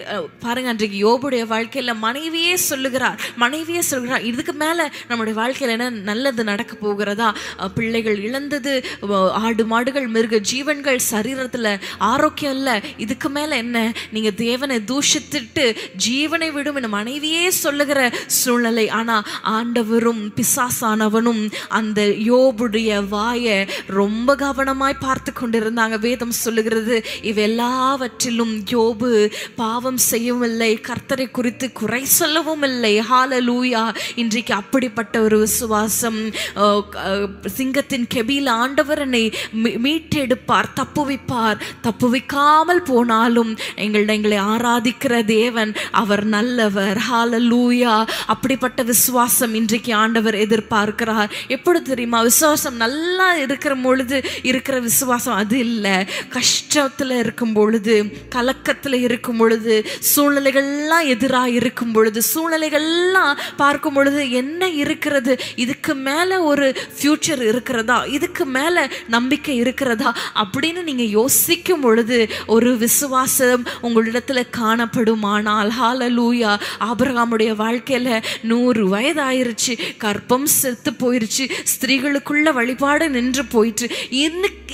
Speaker 1: பாருங்க. அன்றைக்கு யோபுடைய வாழ்க்கையில மனைவியே சொல்லுகிறார், இதுக்கு மேல நம்முடைய வாழ்க்கையில என்ன நல்லது நடக்க போகிறதா? பிள்ளைகள் இழந்தது, ஆடு மாடுகள் மிருக ஜீவன்கள் சரீரத்துல ஆரோக்கியம் இல்ல, இதுக்கு மேல என்ன? நீங்க தேவனை தூஷித்துட்டு ஜீவனை விடும் என் மனைவியே சொல்லுகிற சூழ்நிலை. ஆனா ஆண்டவரும் பிசாசானவனும் அந்த யோபுடைய வாயை ரொம்ப கவனமாய் பார்த்து கொண்டிருந்தாங்க. வேதம் சொல்லுகிறது, இவெல்லாவற்றிலும் யோபு பாவம் செய்யவும் இல்லை, கர்த்தரை குறித்து குறை சொல்லவும் இல்லை. ஹல்லேலூயா, இன்றைக்கு அப்படிப்பட்ட ஒரு விசுவாசம். சிங்கத்தின் கெபியில ஆண்டவர் என்னை மீட்டெடுப்பார், தப்புவிப்பார். தப்புவிக்காமல் போனாலும் எங்களை ஆராதிக்கிற தேவன் அவர் நல்லவர். ஹல்லேலூயா, அப்படிப்பட்ட விசுவாசம் இன்றைக்கு ஆண்டவர் எதிர்பார்க்கிறார். எப்படி தெரியுமா? விசுவாசம் நல்லா இருக்கிற பொழுது இருக்கிற விசுவாசம் அது இல்லை. கஷ்டத்துல இருக்கும் பொழுது, கலக்கத்துல இருக்கும் பொழுது, சூழ்நிலைகள்லாம் எதிராக இருக்கும் பொழுது, சூழ்நிலைகள்லாம் பார்க்கும் பொழுது என்ன இருக்கிறது, இதுக்கு மேல ஒரு ஃபியூச்சர் இருக்கிறதா, இதுக்கு மேல நம்பிக்கை இருக்கிறதா அப்படின்னு நீங்க யோசிக்கும் பொழுது ஒரு விசுவாசம் உங்களிடத்துல காணப்படுமானால், ஹல்லேலூயா, ஆபிரகாமுடைய வாழ்க்கையில 100 வயது ஆயிருச்சு, கற்பம் செத்து போயிருச்சு, ஸ்திரீகளுக்குள்ள வழிபாடு நின்று போயிட்டு,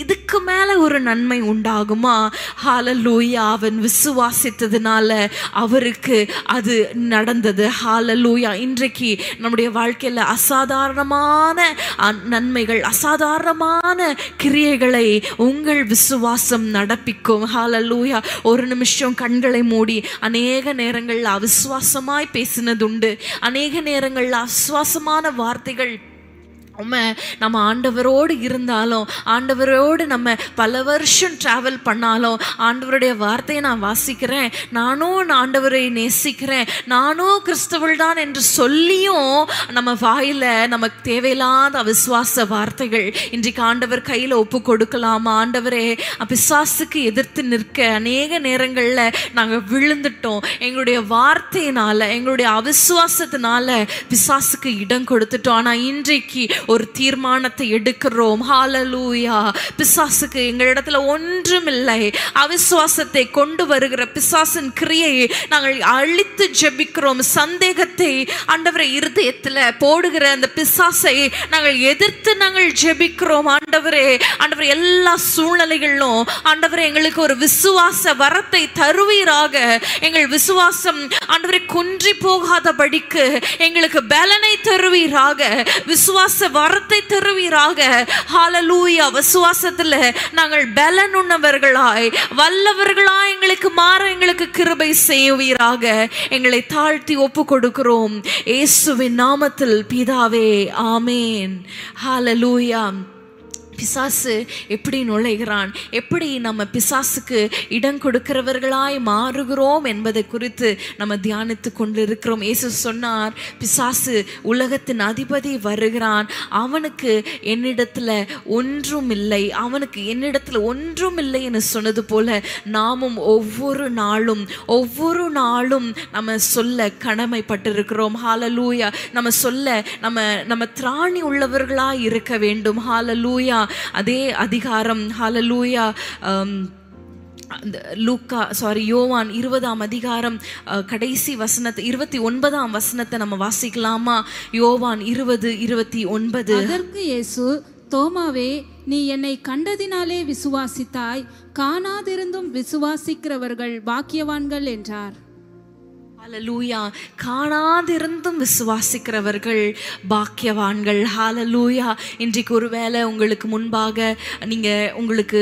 Speaker 1: இதுக்கு மேல ஒரு நன்மை உண்டாகுமா? ஹல்லேலூயா, அவன் விசுவாசித்ததுனால அவருக்கு அது நடந்தது. ஹல்லேலூயா, இன்றைக்கு நம்முடைய வாழ்க்கையில அசாதாரணமான நன்மைகள், அசாதாரணமான கிரியைகளை உங்கள் விசுவாசம் நடப்பிக்கும். ஹல்லேலூயா, ஒரு நிமிஷம் கண்களை மூடி அநேக நேரங்கள்ல அவிசுவாசமாய் பேசினதுண்டு, அநேக நேரங்கள்ல அவிசுவாசமான வார்த்தைகள். நம்ம ஆண்டவரோடு இருந்தாலும், ஆண்டவரோடு நம்ம பல வருஷம் டிராவல் பண்ணாலும், ஆண்டவருடைய வார்த்தையை நான் வாசிக்கிறேன், நானும் ஆண்டவரை நேசிக்கிறேன், நானும் கிறிஸ்தவள் தான் என்று சொல்லியும் நம்ம வாயில நமக்கு தேவையில்லாத அவிசுவாச வார்த்தைகள் இன்றைக்கு ஆண்டவர் கையில ஒப்பு கொடுக்கலாமா? ஆண்டவரே, பிசாசுக்கு எதிர்த்து நிற்க அநேக நேரங்கள்ல நாங்க விழுந்துட்டோம். எங்களுடைய வார்த்தையினால, எங்களுடைய அவிசுவாசத்தினால பிசாசுக்கு இடம் கொடுத்துட்டோம். ஆனா இன்றைக்கு ஒரு தீர்மானத்தை எடுக்கிறோம். ஹல்லேலூயா, பிசாசுக்கு எங்களிடத்துல ஒன்றும் இல்லை. அவிசுவாசத்தை கொண்டு வருகிற பிசாசின் கிரியையை நாங்கள் அழித்து ஜெபிக்கிறோம். சந்தேகத்தை ஆண்டவரை இருதயத்துல போடுகிற அந்த பிசாசை நாங்கள் எதிர்த்து நாங்கள் ஜெபிக்கிறோம். ஆண்டவரே, எல்லா சூழ்நிலைகளிலும் ஆண்டவரே எங்களுக்கு ஒரு விசுவாச வரத்தை தருவீராக. எங்கள் விசுவாசம் ஆண்டவரை குன்றி போகாதபடிக்கு எங்களுக்கு பலனை தருவீராக, விசுவாச வரத்தை தருவீராக. ஹல்லேலூயா, விசுவாசத்துல நாங்கள் பலனுள்ளவர்களாய் வல்லவர்களாய் எங்களுக்கு மாற எங்களுக்கு கிருபை செய்வீராக. எங்களை தாழ்த்தி ஒப்பு கொடுக்கிறோம் இயேசுவின் நாமத்தில் பிதாவே, ஆமேன். ஹல்லேலூயா. பிசாசு எப்படி நுழைகிறான், எப்படி நம்ம பிசாசுக்கு இடம் கொடுக்கிறவர்களாய் மாறுகிறோம் என்பதை குறித்து நம்ம தியானித்து கொண்டு இருக்கிறோம். இயேசு சொன்னார், பிசாசு உலகத்தின் அதிபதி வருகிறான், அவனுக்கு என்னிடத்துல ஒன்றும் இல்லை, அவனுக்கு என்னிடத்துல ஒன்றும் இல்லை என்று சொன்னது போல நாமும் ஒவ்வொரு நாளும் நம்ம சொல்ல கடமைப்பட்டிருக்கிறோம். ஹல்லேலூயா, நம்ம சொல்ல நம்ம திராணி உள்ளவர்களாய் இருக்க வேண்டும். ஹல்லேலூயா, அதே அதிகாரம் ஹalleluya யோவான் 20ஆம் அதிகாரம் கடைசி வசனத்தை 29ஆம் வசனத்தை நம்ம வாசிக்கலாமா? யோவான் 20:29.
Speaker 2: அதற்கு இயேசு, தோமாவே, நீ என்னை கண்டதினாலே விசுவாசித்தாய், காணாதிருந்தும் விசுவாசிக்கிறவர்கள் பாக்கியவான்கள் என்றார்.
Speaker 1: ஹalleluya. காணாதிருந்தும் விசுவாசிக்கிறவர்கள் பாக்கியவான்கள். ஹalleluya. இன்றைக்கு ஒருவேளை உங்களுக்கு முன்பாக உங்களுக்கு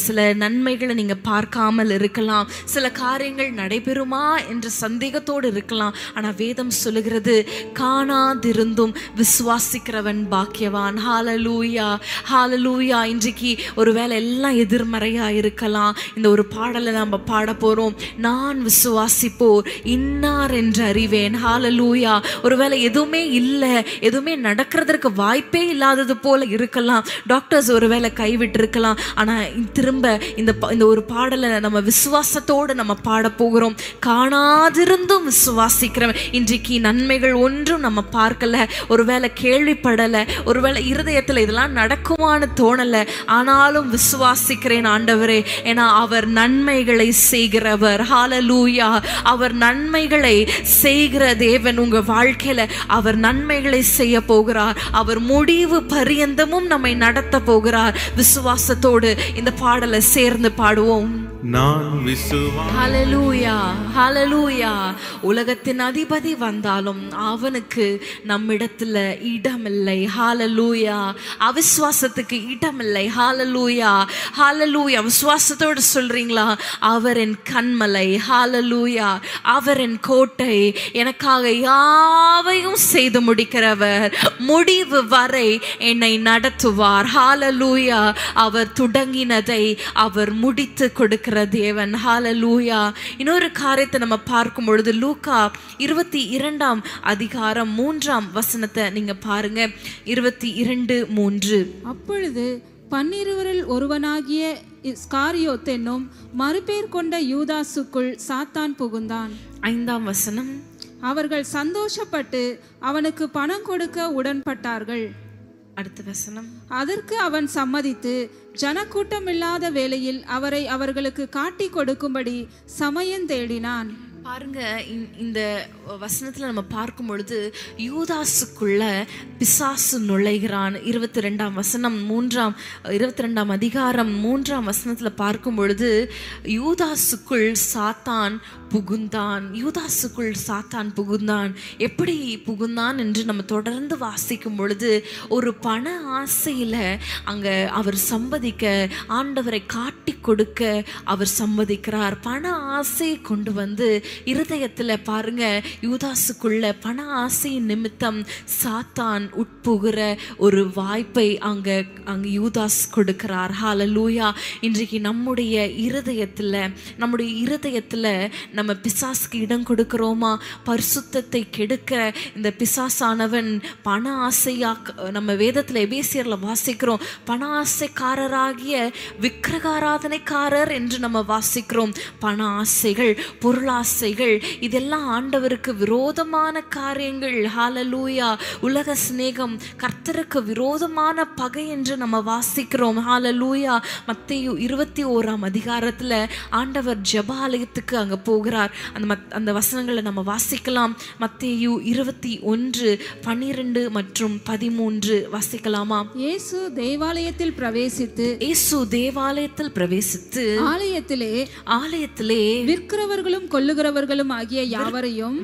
Speaker 1: சில நன்மைகளை நீங்க பார்க்காமல் இருக்கலாம், சில காரியங்கள் நடைபெறுமா என்ற சந்தேகத்தோடு இருக்கலாம். ஆனா வேதம் சொல்லுகிறது, காணாதிருந்தும் விசுவாசிக்கிறவன் பாக்கியவான். ஹalleluya, ஹalleluya. இன்றைக்கு ஒருவேளை எல்லாம் எதிர்மறையா இருக்கலாம். இந்த ஒரு பாடலை நம்ம பாட போறோம். நான் விசுவாசிப்போர் இன்னார் என்று அறிவேன். ஹalleluya. ஒருவேளை எதுவுமே இல்லை, எதுவுமே நடக்கிறதுக்கு வாய்ப்பே இல்லாதது போல இருக்கலாம். டாக்டர்ஸ் ஒருவேளை கைவிட்டு இருக்கலாம். ஆனா திரும்ப இந்த ஒரு பாடலை நம்ம விசுவாசத்தோடு நம்ம பாட போகிறோம். காணாதிருந்தும் விசுவாசிக்கிறவன். இன்றைக்கு நன்மைகள் ஒன்றும் நம்ம பார்க்கல, ஒருவேளை கேள்விப்படலை, ஒருவேளை இருதயத்துல இதெல்லாம் நடக்குமான்னு தோணல, ஆனாலும் விசுவாசிக்கிறேன் ஆண்டவரே, ஏன்னா அவர் நன்மைகளை செய்கிறவர். ஹalleluya. அவர் நன்மைகளை செய்கிற தேவன். உங்க வாழ்க்கையில அவர் நன்மைகளை செய்ய போகிறார். அவர் முடிவு பரியந்தமும் நம்மை நடத்த போகிறார். விசுவாசத்தோடு இந்த பாடலை சேர்ந்து பாடுவோம்.
Speaker 3: நான் விசுவாசி.
Speaker 1: ஹalleluya, ஹalleluya. உலகத்தின் அதிபதி வந்தாலும் அவனுக்கு நம்மிடத்துல இடமில்லை. ஹalleluya. அவிசுவாசத்துக்கு இடமில்லை. ஹalleluya, ஹalleluya. விசுவாசத்தோடு சொல்றீங்களா? அவர் என் கன்மலை. ஹalleluya. அவர் என் கோட்டை, எனக்காக யாவையும் செய்து முடிக்கிறவர், முடிவு வரை என்னை நடத்துவார். ஹalleluya. அவர் தொடங்கினதை அவர் முடித்து கொடுக்கிற தேவன். ஹalleluya. இன்னொரு காரியத்தை நம்ம பார்க்கும் பொழுது லூக்கா 22ஆம் அதிகாரம் 3ஆம் வசனத்தை நீங்க பாருங்க. 22:3.
Speaker 2: அப்பொழுது 12 ஒருவனாகிய இஸ்காரியோத் என்னும் மறுபேர் கொண்ட யூதாசுக்குள் சாத்தான் புகுந்தான்.
Speaker 1: 5ஆம் வசனம்.
Speaker 2: அவர்கள் சந்தோஷப்பட்டு அவனுக்கு பணம் கொடுக்க உடன்பட்டார்கள்.
Speaker 1: அடுத்த வசனம்.
Speaker 2: அதற்கு அவன் சம்மதித்து ஜனக்கூட்டமில்லாத வேளையில் அவரை அவர்களுக்கு காட்டி கொடுக்கும்படி சமயம் தேடினான்.
Speaker 1: பாருங்க, இந்த வசனத்துல நம்ம பார்க்கும் பொழுது யூதாசுக்குள்ள பிசாசு நுழைகிறான். 22ஆம் வசனம் 22ஆம் அதிகாரம் 3ஆம் வசனத்துல பார்க்கும் பொழுது யூதாசுக்குள் சாத்தான் புகுந்தான். யூதாசுக்குள் சாத்தான் புகுந்தான். எப்படி புகுந்தான் என்று நம்ம தொடர்ந்து வாசிக்கும் பொழுது, ஒரு பண ஆசையில அங்க அவர் சம்மதிக்க, ஆண்டவரை காட்டி கொடுக்க அவர் சம்மதிக்கிறார். பண ஆசையை கொண்டு வந்து இருதயத்துல பாருங்க, யூதாசுக்குள்ள பண ஆசையின் நிமித்தம் சாத்தான் உட்புகிற ஒரு வாய்ப்பை அங்க யூதாஸ் கொடுக்கிறார். ஹalleluya. இன்றைக்கு நம்முடைய இருதயத்துல நம்ம பிசாசுக்கு இடம் கொடுக்கிறோமா? பரிசுத்தத்தை கெடுக்க இந்த பிசாசானவன் பண ஆசையா, நம்ம வேதத்துல எபேசியர்ல வாசிக்கிறோம், பண ஆசைக்காரராகிய விக்கிரகாராதனைக்காரர் என்று நம்ம வாசிக்கிறோம். பண ஆசைகள், பொருளாசைகள், இதெல்லாம் ஆண்டவருக்கு விரோதமான காரியங்கள். ஹalleluya. உலக சிநேகம் கர்த்தருக்கு விரோதமான பகை என்று நம்ம வாசிக்கிறோம். ஹalleluya. மத்தேயு 21ஆம் அதிகாரத்துல ஆண்டவர் ஜெபாலயத்துக்கு அங்க போகிறார். அந்த வசனங்களை நம்ம வாசிக்கலாம். மத்தேயு 21:12 மற்றும் 13 வாசிக்கலாமா?
Speaker 2: இயேசு தேவாலயத்தில் பிரவேசித்து ஆலயத்திலே விற்கிறவர்களும் கொள்ளுகிறவர்களும் ஆகிய யாவரையும்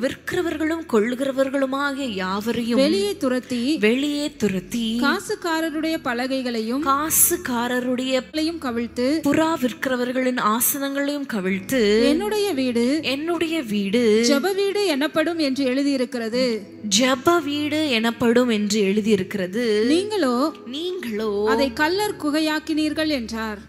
Speaker 2: வெளியே துரத்தி காசுக்காரருடைய பலகைகளையும் கவிழ்த்து,
Speaker 1: புறா விற்கிறவர்களின் ஆசனங்களையும் கவிழ்த்து,
Speaker 2: என்னுடைய வீடு ஜெப வீடு எனப்படும் என்று எழுதியிருக்கிறது. நீங்களோ அதை கல்லர் குகையாக்கினீர்கள் என்றார்.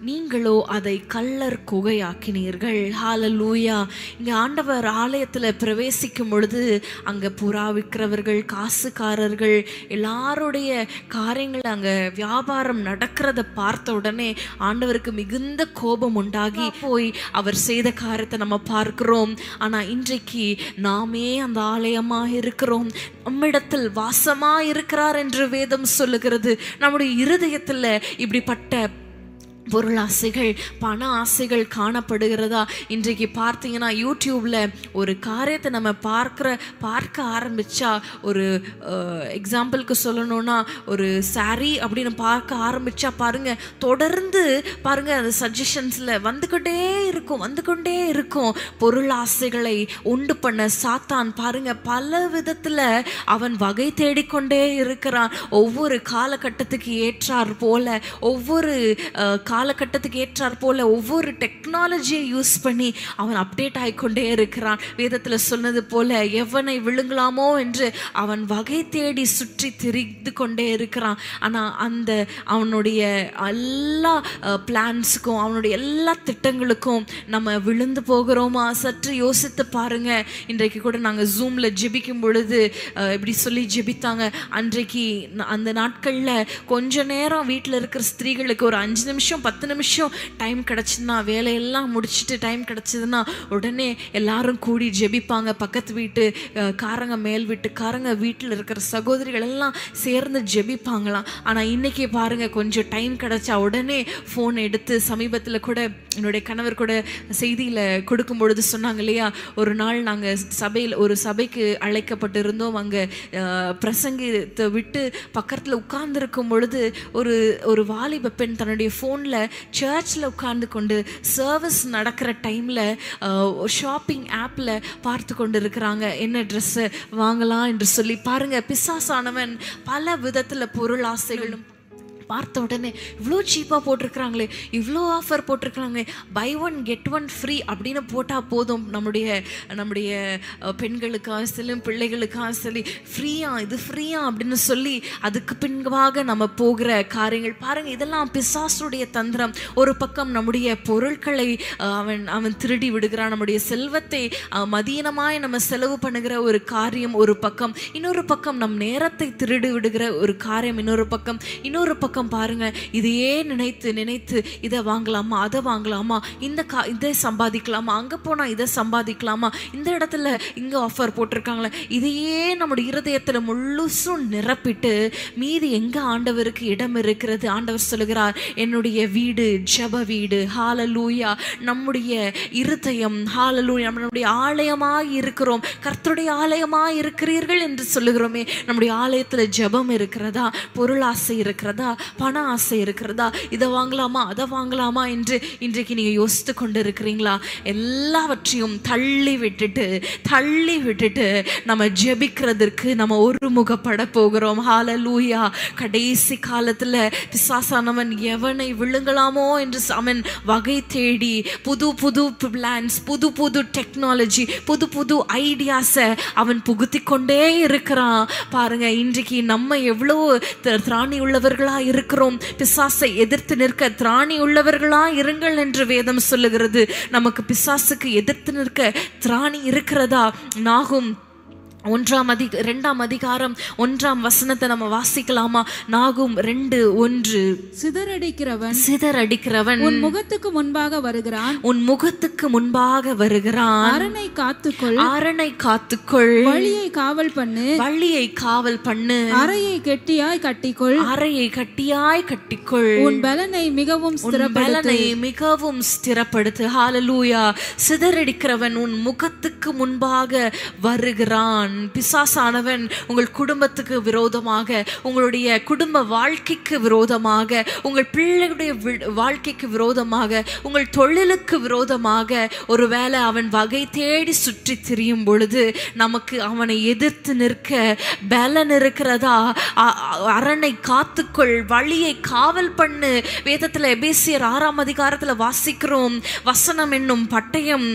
Speaker 1: ஹalleluya. இங்க ஆண்டவர் அவர் ஆலயத்துல பிரவேசிக்கும் பொழுது அங்க புறா விற்கிறவர்கள், காசுக்காரர்கள் எல்லாருடைய காரியங்கள் அங்க வியாபாரம் நடக்கிறத பார்த்த உடனே ஆண்டவருக்கு மிகுந்த கோபம் உண்டாகி போய் அவர் செய்த காரியத்தை நம்ம பார்க்கிறோம். ஆனா இன்றைக்கு நாமே அந்த ஆலயமா இருக்கிறோம், நம்மிடத்தில் வாசமா இருக்கிறார் என்று வேதம் சொல்லுகிறது. நம்முடைய இருதயத்துல இப்படிப்பட்ட பொருளாசைகள், பண ஆசைகள் காணப்படுகிறதா? இன்றைக்கு பார்த்தீங்கன்னா யூடியூப்ல ஒரு காரியத்தை நம்ம பார்க்க ஆரம்பிச்சா, ஒரு எக்ஸாம்பிளுக்கு சொல்லணும்னா ஒரு சாரி அப்படின்னு பார்க்க ஆரம்பிச்சா பாருங்க, தொடர்ந்து பாருங்க அந்த சஜஷன்ஸ்ல வந்துகொண்டே இருக்கும். பொருளாசைகளை உண்டு பண்ண சாத்தான் பாருங்க பல விதத்துல அவன் வகை தேடிக்கொண்டே இருக்கிறான். ஒவ்வொரு காலகட்டத்துக்கு ஏற்றார் போல, ஒவ்வொரு காலகட்டத்துக்கு ஏற்றார் போல ஒவ்வொரு டெக்னாலஜியை யூஸ் பண்ணி அவன் அப்டேட் ஆகிக்கொண்டே இருக்கிறான். வேதத்தில் சொன்னது போல எவனை விழுங்கலாமோ என்று அவன் வகை தேடி சுற்றி திரிந்து கொண்டே இருக்கிறான். ஆனால் அந்த அவனுடைய எல்லா பிளான்ஸுக்கும், அவனுடைய எல்லா திட்டங்களுக்கும் நம்ம விழுந்து போகிறோமா? சற்று யோசித்து பாருங்க. இன்றைக்கு கூட நாங்கள் ஜூமில் ஜெபிக்கும் பொழுது இப்படி சொல்லி ஜெபித்தாங்க. அன்றைக்கு அந்த நாட்களில் கொஞ்ச நேரம் வீட்டில் இருக்கிற ஸ்திரீகளுக்கு ஒரு 5 நிமிஷம் 10 நிமிஷம் டைம் கிடச்சுன்னா, வேலையெல்லாம் முடிச்சுட்டு டைம் கிடச்சிதுன்னா உடனே எல்லாரும் கூடி ஜெபிப்பாங்க. பக்கத்து வீட்டு காரங்க, மேல் வீட்டுக்காரங்க, வீட்டில் இருக்கிற சகோதரிகள் எல்லாம் சேர்ந்து ஜெபிப்பாங்களாம். ஆனால் இன்னைக்கு பாருங்க, கொஞ்சம் டைம் கிடச்சா உடனே ஃபோன் எடுத்து, சமீபத்தில் கூட என்னுடைய கணவர் கூட செய்தியில் கொடுக்கும் பொழுது சொன்னாங்க இல்லையா, ஒரு நாள் நாங்கள் ஒரு சபைக்கு அழைக்கப்பட்டிருந்தோம். அங்கே பிரசங்கத்தை விட்டு பக்கத்தில் உட்கார்ந்துருக்கும் பொழுது ஒரு வாலிப பெண் தன்னுடைய ஃபோனில் சர்ச்சில் உட்கார்ந்து கொண்டு சர்வீஸ் நடக்கிற டைமில் ஷாப்பிங் ஆப்பில் பார்த்து கொண்டு இருக்கிறாங்க, என்ன ட்ரெஸ்ஸு வாங்கலாம் என்று சொல்லி. பாருங்க, பிசாசானவன் பல விதத்தில் பொருளாசைகளும் பார்த்த உடனே இவ்வளோ சீப்பாக போட்டிருக்கிறாங்களே, இவ்வளோ ஆஃபர் போட்டிருக்கிறாங்களே, பை 1 get 1 ஃப்ரீ அப்படின்னு போட்டால் போதும், நம்முடைய பெண்களுக்காக சரி, பிள்ளைகளுக்காக சரி, இது ஃப்ரீயா அப்படின்னு சொல்லி அதுக்கு பின்பாக நம்ம போகிற காரியங்கள் பாருங்கள். இதெல்லாம் பிசாசுடைய தந்திரம். ஒரு பக்கம் நம்முடைய பொருட்களை அவன் திருடி விடுகிறான், நம்முடைய செல்வத்தை மதியனமாய் நம்ம செலவு பண்ணுகிற ஒரு காரியம் ஒரு பக்கம். இன்னொரு பக்கம் நம் நேரத்தை திருடி விடுகிற ஒரு காரியம் இன்னொரு பக்கம். பாருங்க, இதையே நினைத்து இதை வாங்கலாமா, அதை வாங்கலாமா, இதை சம்பாதிக்கலாமா, அங்க போனா இதை சம்பாதிக்கலாமா, இந்த இடத்துல இங்க ஆஃபர் போட்டிருக்காங்களே, இதையே நம்முடைய இருதயத்துல முழுசும் நிரப்பிட்டு மீதி எங்க ஆண்டவருக்கு இடம் இருக்கிறது? ஆண்டவர் சொல்லுகிறார், என்னுடைய வீடு ஜெப வீடு, ஹalleluya, நம்முடைய இருதயம், ஹalleluya, நம்முடைய ஆலயமாய் இருக்கிறோம், கர்த்தருடைய ஆலயமாய் இருக்கிறீர்கள் என்று சொல்லுகிறோமே. நம்முடைய ஆலயத்துல ஜெபம் இருக்கிறதா? பொருளாசை இருக்கிறதா? பண ஆசை இருக்கிறதா? இதை வாங்கலாமா, அதை வாங்கலாமா என்று இன்றைக்கு நீங்க யோசித்து கொண்டு இருக்கிறீங்களா? எல்லாவற்றையும் தள்ளி விட்டுட்டு நம்ம ஜெபிக்கிறதுக்கு நம்ம ஒருமுகப்பட போகிறோம். ஹalleluya. கடைசி காலத்துல பிசாசானவன் எவனை விழுங்கலாமோ என்று அவன் வகை தேடி புது பிளான்ஸ், புது டெக்னாலஜி, புது ஐடியாஸை அவன் புகுத்தி கொண்டே இருக்கிறான். பாருங்க, இன்றைக்கு நம்ம எவ்வளோ திராணி உள்ளவர்களா இருக்கிறோம். பிசாசை எதிர்த்து நிற்க திராணி உள்ளவர்களா இருங்கள் என்று வேதம் சொல்லுகிறது. நமக்கு பிசாசுக்கு எதிர்த்து நிற்க திராணி இருக்கிறதா? நாகும் 2ஆம் அதிகாரம் 1ஆம் வசனத்தை நம்ம வாசிக்கலாமா? நாகும் 2:1. சிதறடிக்கிறவன்
Speaker 2: உன் முகத்துக்கு முன்பாக வருகிறான். அரனை காத்துக்கொள். வழியை காவல் பண்ணு. அறையை கெட்டியாய் கட்டிக்கொள். உன் பலனை மிகவும்
Speaker 1: ஸ்திரப்படுத்து. ஹalleluya. சிதறடிக்கிறவன் உன் முகத்துக்கு முன்பாக வருகிறான். பிசாசானவன் உங்கள் குடும்பத்துக்கு விரோதமாக, உங்களுடைய குடும்ப வாழ்க்கைக்கு விரோதமாக, உங்கள் பிள்ளைகளுடைய வாழ்க்கைக்கு விரோதமாக, உங்கள் தொழிலுக்கு விரோதமாக ஒருவேளை அவன் வகை தேடி சுற்றி திரியும் பொழுது நமக்கு அவனை எதிர்த்து நிற்க பலன் இருக்கிறதா? அரணை காத்துக்கொள், வழியை காவல் பண்ணு. வேதத்துல எபேசியர் 6ஆம் அதிகாரத்துல வாசிக்கிறோம், வசனம் என்னும் பட்டயம்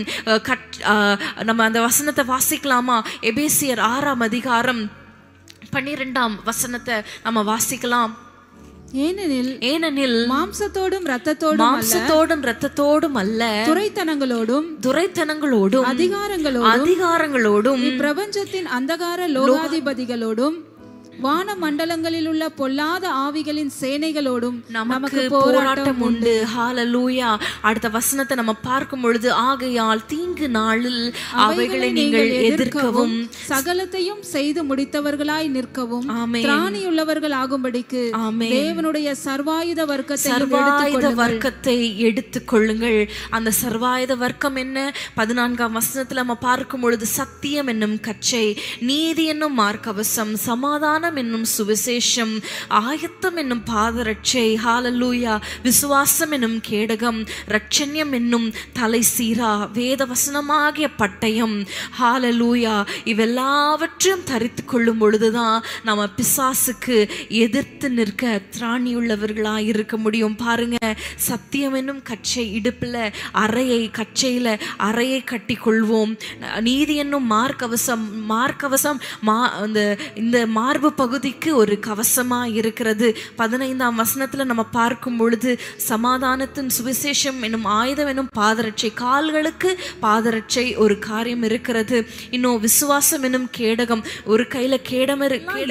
Speaker 1: நம்ம அந்த வசனத்தை வாசிக்கலாமா? எபேசியர் 6ஆம் அதிகாரம் 12ஆம் வசனத்தை நம்ம வாசிக்கலாம்.
Speaker 2: ஏனெனில் மாம்சத்தோடும் இரத்தத்தோடும் அல்ல துரைத்தனங்களோடும் அதிகாரங்களோடும் இப்பிரபஞ்சத்தின் அந்தகார லோகாதிபதிகளோடும் வான மண்டலங்களில் உள்ள பொல்லாத ஆவிகளின் சேனைகளோடும் நமக்கு போராட்டம் உண்டு.
Speaker 1: ஹalleluya. அடுத்த வசனத்தை நம்ம பார்க்கும் பொழுது, ஆகையால் தீங்கு நாளில் அவைகளை நீங்கள் எதிர்க்கவும்
Speaker 2: சகலத்தையும் செய்து முடித்தவர்களாய் நிற்கவும் திராணியுள்ளவர்கள் ஆகும்படிக்கு தேவனுடைய சர்வாயுத வர்க்கத்தை எடுத்துக்கொள்ளுங்கள். அந்த சர்வாயுத வர்க்கம் என்ன? 14ஆம் வசனத்துல நம்ம பார்க்கும் பொழுது, சத்தியம் என்னும் கச்சை, நீதி என்னும் மார்க்கவசம், சமாதானம் என்னும் சுவிசேஷம், ஆயத்தம் என்னும் பாதரட்சை, ஹalleluya, விசுவாசம் என்னும் கேடகம், ரட்சண்யம் என்னும் தலை சீரா, வேத வசனமாகிய பட்டயம், ஹalleluya, இவெல்லாவற்றையும் தரித்து கொள்ளும் பொழுதுதான் நம்ம பிசாசுக்கு எதிர்த்து நிற்க திராணியுள்ளவர்களாய் இருக்க முடியும். பாருங்க, சத்தியம் என்னும் கச்சை இடுப்புல கச்சையில அறையை கட்டி கொள்வோம். நீதி என்னும் மார்க்கவசம் இந்த மார்பு பகுதிக்கு ஒரு கவசமா இருக்கிறது. 15ஆம் வசனத்துல நம்ம பார்க்கும் பொழுது, சமாதானத்தின் சுவிசேஷம் என்னும் ஆயுதம் என்னும் பாதரட்சை, கால்களுக்கு பாதரட்சை ஒரு காரியம் இருக்கிறது. இன்னும் விசுவாசம் என்னும் கேடகம், ஒரு கையில கேடம்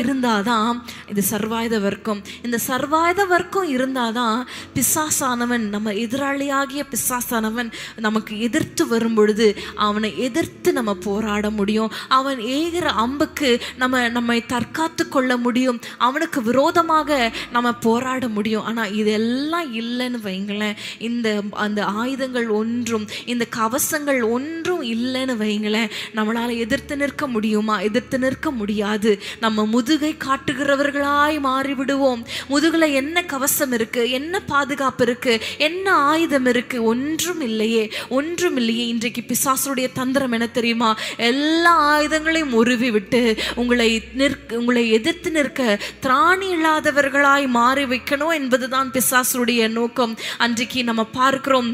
Speaker 2: இருந்தாதான் இது சர்வாயுத வர்க்கம். இந்த சர்வாயுத வர்க்கம் இருந்தாதான் பிசாசானவன், நம்ம எதிராளியாகிய பிசாசானவன் நமக்கு எதிர்த்து வரும் பொழுது அவனை எதிர்த்து நம்ம போராட முடியும். அவன் ஏகிற அம்புக்கு நம்மை தற்காத்து கொள்ள முடியும். அவனுக்கு விரோதமாக நம்ம போராட முடியும். ஆனா இதெல்லாம் இல்லைன்னு வைங்களேன், அந்த ஆயுதங்கள் ஒன்றும், இந்த கவசங்கள் ஒன்றும் இல்லைன்னு வைங்களேன், நம்மளால எதிர்த்து நிற்க முடியுமா? எதிர்த்து நிற்க முடியாது. நம்ம முதுகை காட்டுகிறவர்களாய் மாறிவிடுவோம். முதுகுல என்ன கவசம் இருக்கு? என்ன பாதுகாப்பு இருக்கு? என்ன ஆயுதம் இருக்கு? ஒன்றும் இல்லையே. இன்றைக்கு பிசாசுடைய தந்திரம் என்ன தெரியுமா? எல்லா ஆயுதங்களையும் உருவி விட்டு உங்களை எதிர்த்து நிற்க திராணி இல்லாதவர்களாய் மாறி வைக்கணும் என்பதுதான் பிசாசுடைய நோக்கம். அன்றைக்கு நம்ம பார்க்கிறோம்,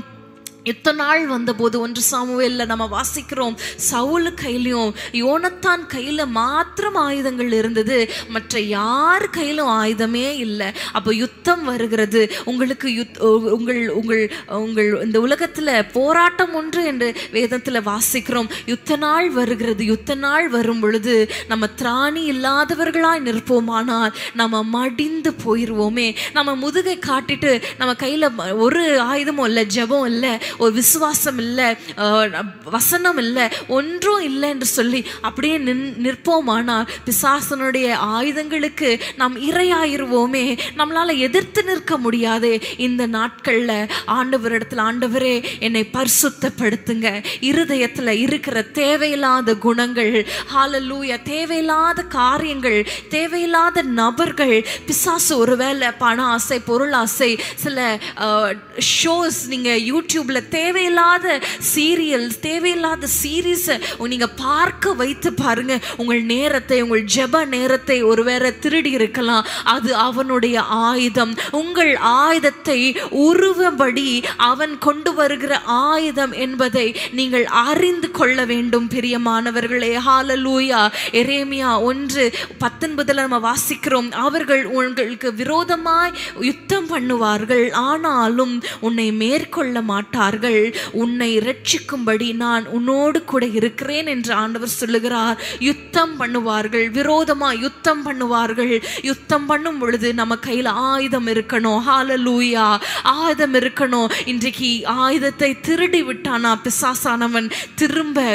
Speaker 2: இத்தனை நாள் வந்தபோது 1 சாமுவேல்ல நம்ம வாசிக்கிறோம், சவுல் கையிலும் யோனத்தான் கையில மாத்திரம் ஆயுதங்கள் இருந்தது, மற்ற யார் கையிலும் ஆயுதமே இல்லை. அப்போ யுத்தம் வருகிறது. உங்களுக்கு உங்கள் இந்த உலகத்துல போராட்டம் ஒன்று என்று வேதத்துல வாசிக்கிறோம். யுத்த நாள் வருகிறது. யுத்த நாள் வரும் பொழுது நம்ம திராணி இல்லாதவர்களாய் நிற்போமானால் நம்ம மடிந்து போயிடுவோமே. நம்ம முதுகை காட்டிட்டு நம்ம கையில ஒரு ஆயுதமும் இல்லை, ஜெபம் இல்லை, ஒரு விசுவாசம் இல்லை, வசனம் இல்லை, ஒன்றும் இல்லை என்று சொல்லி அப்படியே நிற்போமானால் பிசாசனுடைய ஆயுதங்களுக்கு நாம் இரையாயிருவோமே. நம்மளால எதிர்த்து நிற்க முடியாது. இந்த நாட்கள்ல ஆண்டவரிடத்துல, ஆண்டவரே என்னை பரிசுத்தப்படுத்துங்க, இருதயத்துல இருக்கிற தேவையில்லாத குணங்கள், ஹalleluya, தேவையில்லாத காரியங்கள், தேவையில்லாத நபர்கள், பிசாசு ஒருவேளை பண ஆசை, பொருள் ஆசை, சில ஷோஸ், நீங்க யூடியூப்ல தேவையில்லாத சீரியல்ஸ், தேவையில்லாத சீரீஸ் நீங்க பார்க்க வைத்து பாருங்க. உங்கள் நேரத்தை, உங்கள் ஜெப நேரத்தை ஒருவேளை திருடி இருக்கலாம். அது அவனுடைய ஆயுதம். உங்கள் ஆயுதத்தை உருவபடி அவன் கொண்டு வருகிற ஆயுதம் என்பதை நீங்கள் அறிந்து கொள்ள வேண்டும் பிரியமானவர்களே. ஹalleluya. எரேமியா 1:19 நம்ம வாசிக்கிறோம், அவர்கள் உங்களுக்கு விரோதமாய் யுத்தம் பண்ணுவார்கள், ஆனாலும் உன்னை மேற்கொள்ள மாட்டார்கள், உன்னை ரட்சிக்கும்படி நான் உன்னோடு கூட இருக்கிறேன் என்று ஆண்டவர் சொல்லுகிறார். யுத்தம் பண்ணுவார்கள், விரோதமா யுத்தம் பண்ணுவார்கள். யுத்தம் பண்ணும் பொழுது நம்ம கையில ஆயுதம் இருக்கணும். ஹalleluya, ஆயுதம் இருக்கணும். இன்றைக்கு ஆயுதத்தை திருடி விட்டானா பிசாசானவன் திரும்ப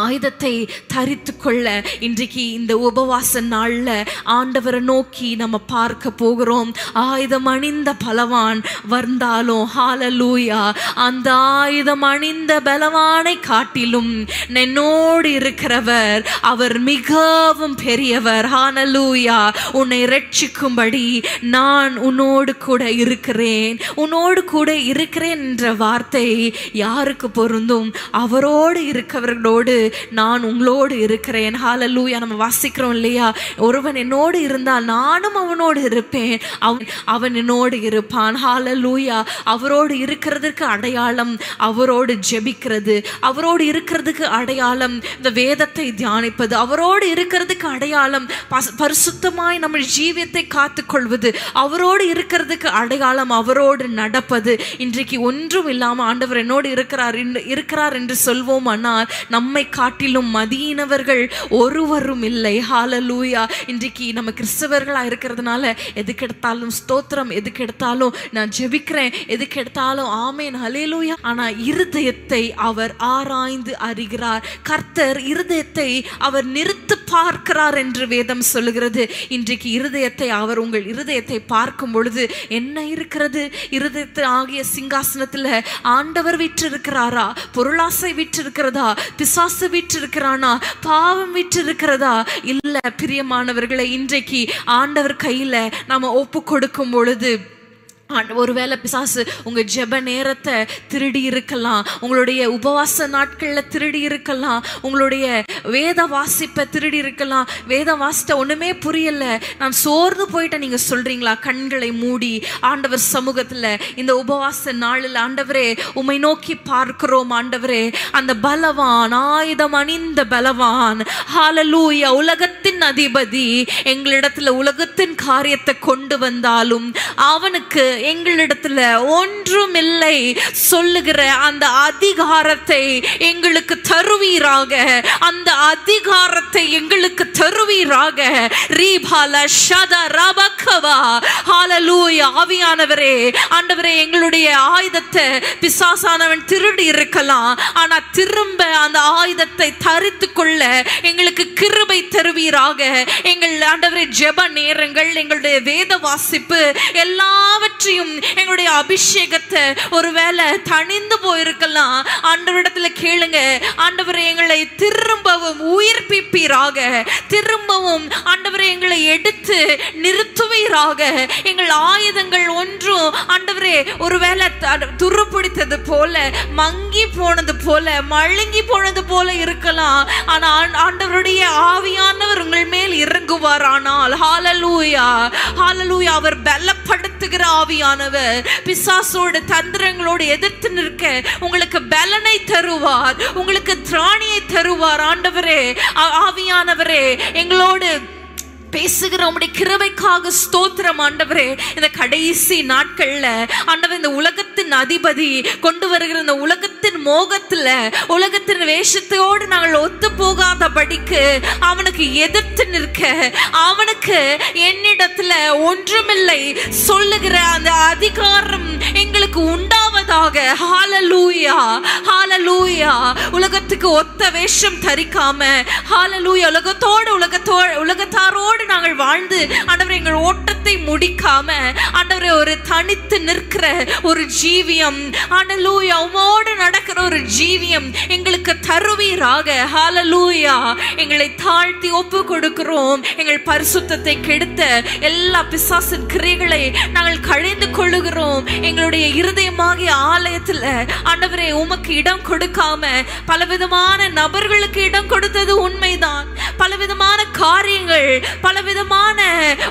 Speaker 2: ஆயுதத்தை தரித்து கொள்ள இன்றைக்கு இந்த உபவாச நாள்ல ஆண்டவரை நோக்கி நம்ம பார்க்க போகிறோம். ஆயுதம் அணிந்த பலவான் வந்தாலும், ஹalleluya, அந்த ஆயுதம் அணிந்த பலவானை காட்டிலும் என்னோடு இருக்கிறவர் அவர் மிகவும் பெரியவர். ஹalleluya. உன்னை ரட்சிக்கும்படி நான் உன்னோடு கூட இருக்கிறேன். உன்னோடு கூட இருக்கிறேன் என்ற வார்த்தை யாருக்கு பொருந்தும்? அவரோடு இருக்கிறவர்களோடு
Speaker 1: நான் உங்களோடு இருக்கிறேன். ஹல்லேலூயா. நம்ம வாசிக்கிறோம் இல்லையா, ஒருவன் என்னோடு இருந்தால் நானும் அவனோடு இருப்பேன், அவன் என்னோடு இருப்பான். ஹல்லேலூயா. அவரோடு இருக்கிறதுக்கு அடையாளம் அவரோடு ஜெபிக்கிறது, அவரோடு இருக்கிறதுக்கு அடையாளம் இந்த வேதத்தை தியானிப்பது, அவரோடு இருக்கிறதுக்கு அடையாளம் பரிசுத்தமாய் நம்ம ஜீவியத்தை காத்துக்கொள்வது, அவரோடு இருக்கிறதுக்கு அடையாளம் அவரோடு நடப்பது. இன்றைக்கு ஒன்றும் இல்லாம ஆண்டவர் என்னோடு இருக்கிறார் என்று சொல்வோம், ஆனால் நம்மை காட்டிலும் மதியினவர்கள் ஒருவரும் இல்லை. ஹல்லேலூயா. இன்றைக்கு நம்ம கிறிஸ்தவர்களா இருக்கிறதுனால எதுக்கு எடுத்தாலும் ஸ்தோத்திரம், எதுக்கு எடுத்தாலும் நான் ஜெபிக்கிறேன், எதுக்கு எடுத்தாலும் ஆமென் ஹல்லேலூயா. ஆனா இருதயத்தை அவர் ஆராய்ந்து அறிகிறார். கர்த்தர் இருதயத்தை அவர் நிறுத்து பார்க்கிறார் என்று வேதம் சொல்லுகிறது. இன்றைக்கு இருதயத்தை அவர் உங்கள் இருதயத்தை பார்க்கும் பொழுது என்ன இருக்கிறது? இருதயத்தை ஆகிய சிங்காசனத்துல ஆண்டவர் வீற்றிருக்கிறாரா? பொருளாசை வீற்றிருக்கிறதா? பிசாசு வீற்றிருக்கிறானா? பாவம் வீற்றிருக்கிறதா? இல்ல பிரியமானவர்களை, இன்றைக்கு ஆண்டவர் கையில நாம ஒப்பு கொடுக்கும் பொழுது ஒருவேளை பிசாசு உங்க ஜெப நேரத்தை திருடி இருக்கலாம், உங்களுடைய உபவாச நாட்கள்ல திருடி இருக்கலாம், உங்களுடைய வேத வாசிப்பை திருடி இருக்கலாம். வேதம் வாசிட்ட ஒண்ணுமே புரியல, நான் சோர்ந்து போயிட்டேன் நீங்க சொல்றீங்களா? கண்களை மூடி ஆண்டவர் சமூகத்துல இந்த உபவாச நாளில் ஆண்டவரே உம்மை நோக்கி பார்க்கிறோம். ஆண்டவரே அந்த பலவான், ஆயுதம் அணிந்த பலவான், ஹல்லேலூயா, உலகத்தின் அதிபதி எங்களிடத்துல உலகத்தின் காரியத்தை கொண்டு வந்தாலும் அவனுக்கு எங்களிடத்துல ஒன்றும் இல்லை சொல்லுகிற அந்த அதிகாரத்தை எங்களுக்கு தருவீராக, அந்த அதிகாரத்தை எங்களுக்கு தருவீராக. ரீபால ஷத ரபக்கவா. ஹல்லேலூயா. ஆவியானவரே, ஆண்டவரே, எங்களுடைய ஆயுதத்தை பிசாசானவன் திருடி இருக்கலாம், ஆனா திரும்ப அந்த ஆயுதத்தை தரித்து கொள்ள எங்களுக்கு கிருபை தருவீராக. எங்கள் ஆண்டவரே ஜெப நேரங்கள், எங்களுடைய வேத வாசிப்பு எல்லாவற்றையும், எங்களுடைய அபிஷேகத்தை ஒருவேளை தணிந்து போயிருக்கலாம், ஆண்டவரிடத்துல கேளுங்க. ஆண்டவரே எங்களை திரும்பவும் உயிர்ப்பிப்பீராக, திரும்பவும் ஆண்டவரே எங்களை எடுத்து நிறுத்துவீராக. எங்கள் ஆயுதங்கள் ஒன்றும் ஆண்டவரே ஒருவேளை துருப்பிடித்தது போல, மங்கி போனது போல, மழுங்கி போனது போல இருக்கலாம், ஆனா ஆண்டவருடைய ஆவியானவர் உங்கள் மேல் இறங்குவார். ஆனால் ஹல்லேலூயா, ஹல்லேலூயா, அவர் பலப்படுத்துகிற ஆவியானவர் பிசாசோட தந்திரங்களோடு எதிர்த்து நிற்க உங்களுக்கு பலனை தருவார், உங்களுக்கு திராணியை தருவார். ஆண்டவரே, ஆவியானவரே, எங்களோடு பேசுகிற உம்முடைய கிருபைக்காக ஸ்தோத்திரம். ஆண்டவரே, இந்த கடைசி நாட்கள்ல ஆண்டவர் இந்த உலகத்தின் அதிபதி கொண்டு வருகிற இந்த உலகத்தின் மோகத்துல, உலகத்தின் வேஷத்தோடு நாங்கள் ஒத்து போகாதபடிக்கு அவனுக்கு எதிர்த்து நிற்க, அவனுக்கு என்னிடத்துல ஒன்றுமில்லை சொல்லுகிற அந்த அதிகாரம் எங்களுக்கு உண்டாவதாக. ஹல்லேலூயா, ஹல்லேலூயா. உலகத்துக்கு ஒத்த வேஷம் தரிக்காம, ஹல்லேலூயா, உலகத்தாரோடு நாங்கள் வாழ்ந்து ஆண்டவரே எங்கள் ஓட்டத்தை முடிக்காம, ஆண்டவரே ஒரு தனித்து நிற்கிற ஒரு ஜீவியம், ஹல்லேலூயா, உம்மோடு நடக்கிற ஒரு ஜீவியம் எங்களுக்கு தருவீராக. ஹல்லேலூயா. எங்களை தாழ்த்தி ஒப்பு கொடுக்கிறோம். எங்கள் பரிசுத்தத்தை கெடுத்த எல்லா பிசாசின் கிரைகளை நாங்கள் கழிந்து கொள்ளுகிறோம். எங்களுடைய இருதயமாகிய ஆலயத்துல ஆண்டவரே உமக்கு இடம் கொடுக்காம பலவிதமான நபர்களுக்கு இடம் கொடுத்தது உண்மைதான். பலவிதமான காரியங்கள், பலவிதமான,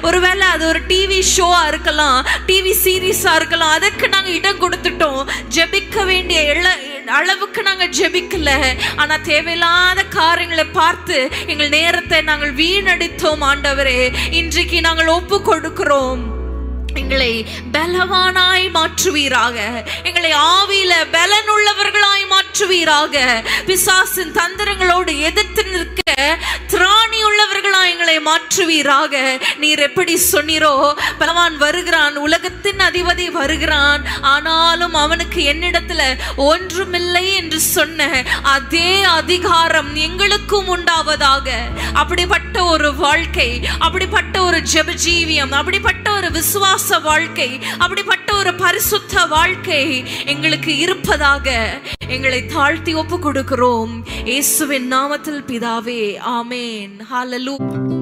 Speaker 1: ஒருவேளை அது ஒரு டிவி ஷோவா இருக்கலாம், டிவி சீரீஸா இருக்கலாம், அதற்கு நாங்க இடம் கொடுத்துட்டோம். ஜெபிக்க வேண்டிய அளவுக்கு நாங்க ஜெபிக்கல, ஆனா தேவையில்லாத காரியங்களை பார்த்து எங்கள் நேரத்தை நாங்கள் வீணடித்தோம். ஆண்டவரே, இன்றைக்கு நாங்கள் ஒப்பு கொடுக்கிறோம். எங்களை பலவானாய் மாற்றுவீராக, எங்களை ஆவியில பலனுள்ளவர்களாய் மாற்றுவீராக. பிசாசின் தந்திரங்களோடு எதிர்த்து நிற்க திராணி உள்ளவர்களாய் எங்களை மாற்றுவீராக. நீர் எப்படி சொன்னீரோ, பலவான் வருகிறான், உலகத்தின் அதிபதி வருகிறான், ஆனாலும் அவனுக்கு என்னிடத்துல ஒன்றுமில்லை என்று சொன்ன அதே அதிகாரம் எங்களுக்கும் உண்டாவதாக. அப்படிப்பட்ட ஒரு வாழ்க்கை, அப்படிப்பட்ட ஒரு ஜெப ஜீவியம், அப்படிப்பட்ட ஒரு விசுவாச வாழ்க்கை, அப்படிப்பட்ட ஒரு பரிசுத்த வாழ்க்கை எங்களுக்கு இருப்பதாக எங்களை தாழ்த்தி ஒப்பு கொடுக்கிறோம். இயேசுவின் நாமத்தில் பிதாவே, ஆமென். ஹல்லேலூயா.